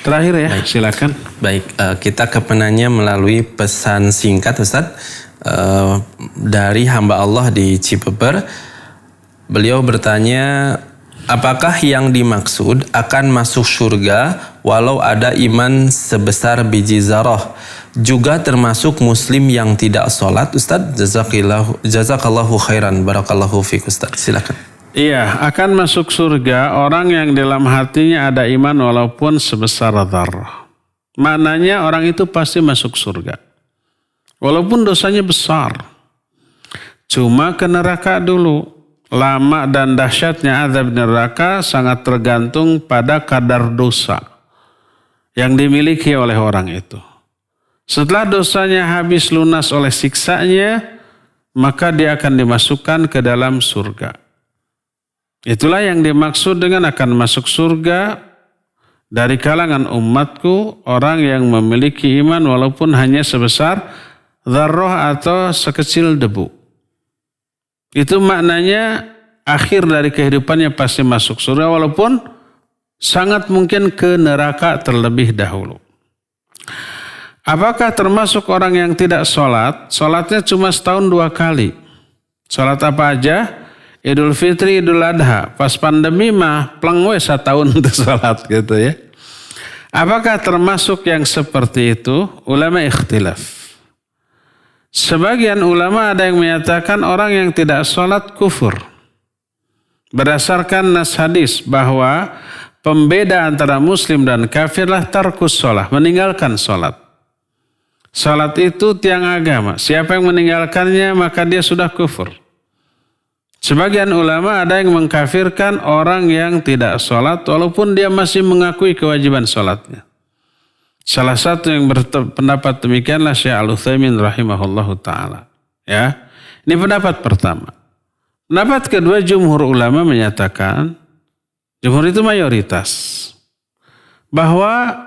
Terakhir ya, silakan. Baik, kita ke penanya melalui pesan singkat Ustaz dari hamba Allah di Cipeper. Beliau bertanya, apakah yang dimaksud akan masuk surga walau ada iman sebesar biji zarah juga termasuk muslim yang tidak sholat? Ustaz, jazakallahu khairan, barakallahu fiik Ustaz. Silakan. Iya, akan masuk surga orang yang dalam hatinya ada iman walaupun sebesar dzarrah. Maknanya orang itu pasti masuk surga. Walaupun dosanya besar. Cuma ke neraka dulu. Lama dan dahsyatnya azab neraka sangat tergantung pada kadar dosa yang dimiliki oleh orang itu. Setelah dosanya habis lunas oleh siksanya, maka dia akan dimasukkan ke dalam surga. Itulah yang dimaksud dengan akan masuk surga dari kalangan umatku orang yang memiliki iman walaupun hanya sebesar dzarrah atau sekecil debu. Itu maknanya akhir dari kehidupannya pasti masuk surga walaupun sangat mungkin ke neraka terlebih dahulu. Apakah termasuk orang yang tidak sholat? Sholatnya cuma setahun 2 kali. Sholat apa aja? Idul Fitri, Idul Adha. Pas pandemi mah pleng we setahun untuk sholat gitu ya. Apakah termasuk yang seperti itu? Ulama ikhtilaf. Sebagian ulama ada yang menyatakan orang yang tidak sholat kufur. Berdasarkan nas hadis bahwa pembeda antara muslim dan kafirlah tarkus sholat, meninggalkan sholat. Sholat itu tiang agama. Siapa yang meninggalkannya maka dia sudah kufur. Sebagian ulama ada yang mengkafirkan orang yang tidak sholat walaupun dia masih mengakui kewajiban sholatnya. Salah satu yang berpendapat demikianlah Syekh Al-Utsaimin rahimahullahu ta'ala. Ya, ini pendapat pertama. Pendapat kedua jumhur ulama menyatakan, jumhur itu mayoritas, bahwa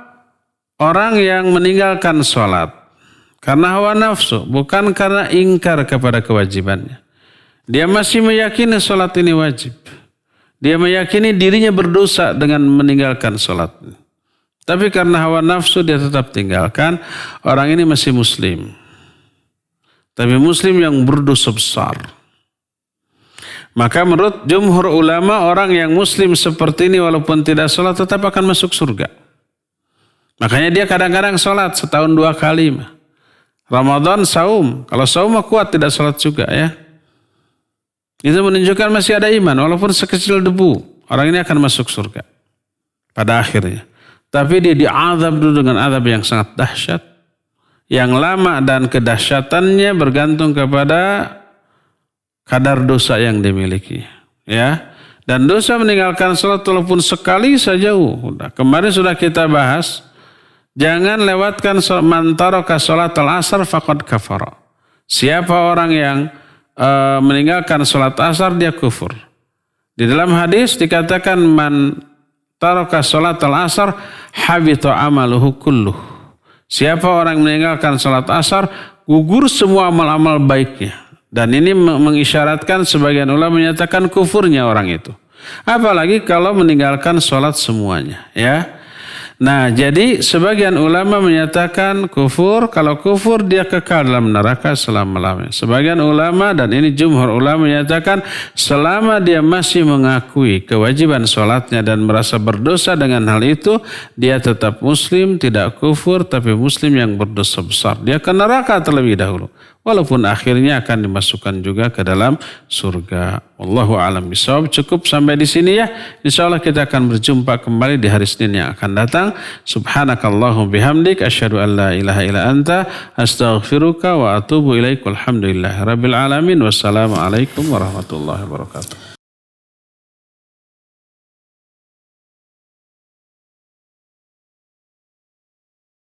orang yang meninggalkan sholat karena hawa nafsu, bukan karena ingkar kepada kewajibannya. Dia masih meyakini sholat ini wajib. Dia meyakini dirinya berdosa dengan meninggalkan sholat. Tapi karena hawa nafsu dia tetap tinggalkan. Orang ini masih muslim. Tapi muslim yang berdosa besar. Maka menurut jumhur ulama orang yang muslim seperti ini walaupun tidak sholat tetap akan masuk surga. Makanya dia kadang-kadang sholat setahun 2 kali. Ramadan saum. Kalau saum kuat tidak sholat juga ya. Itu menunjukkan masih ada iman walaupun sekecil debu. Orang ini akan masuk surga pada akhirnya. Tapi dia diazab dulu dengan azab yang sangat dahsyat. Yang lama dan kedahsyatannya bergantung kepada kadar dosa yang dimiliki. Ya. Dan dosa meninggalkan sholat walaupun sekali saja. Kemarin sudah kita bahas. Jangan lewatkan man taraka sholat al-asar faqad kafara. Siapa orang yang meninggalkan sholat asar dia kufur. Di dalam hadis dikatakan man taraka sholat al-asar habita amaluhu kulluh. Siapa orang yang meninggalkan sholat asar gugur semua amal-amal baiknya. Dan ini mengisyaratkan sebagian ulama menyatakan kufurnya orang itu. Apalagi kalau meninggalkan sholat semuanya ya. Nah, jadi sebagian ulama menyatakan kufur, kalau kufur dia kekal dalam neraka selama-lamanya. Sebagian ulama dan ini jumhur ulama menyatakan selama dia masih mengakui kewajiban sholatnya dan merasa berdosa dengan hal itu, dia tetap muslim, tidak kufur, tapi muslim yang berdosa besar. Dia ke neraka terlebih dahulu. Walaupun akhirnya akan dimasukkan juga ke dalam surga. Wallahu a'lam bishawab. Cukup sampai di sini ya. Insyaallah kita akan berjumpa kembali di hari Senin yang akan datang. Subhanakallahumma bihamdik asyhadu an la ilaha illa anta astaghfiruka wa atubu ilaik. Walhamdulillahirabbil alamin. Wassalamualaikum warahmatullahi wabarakatuh.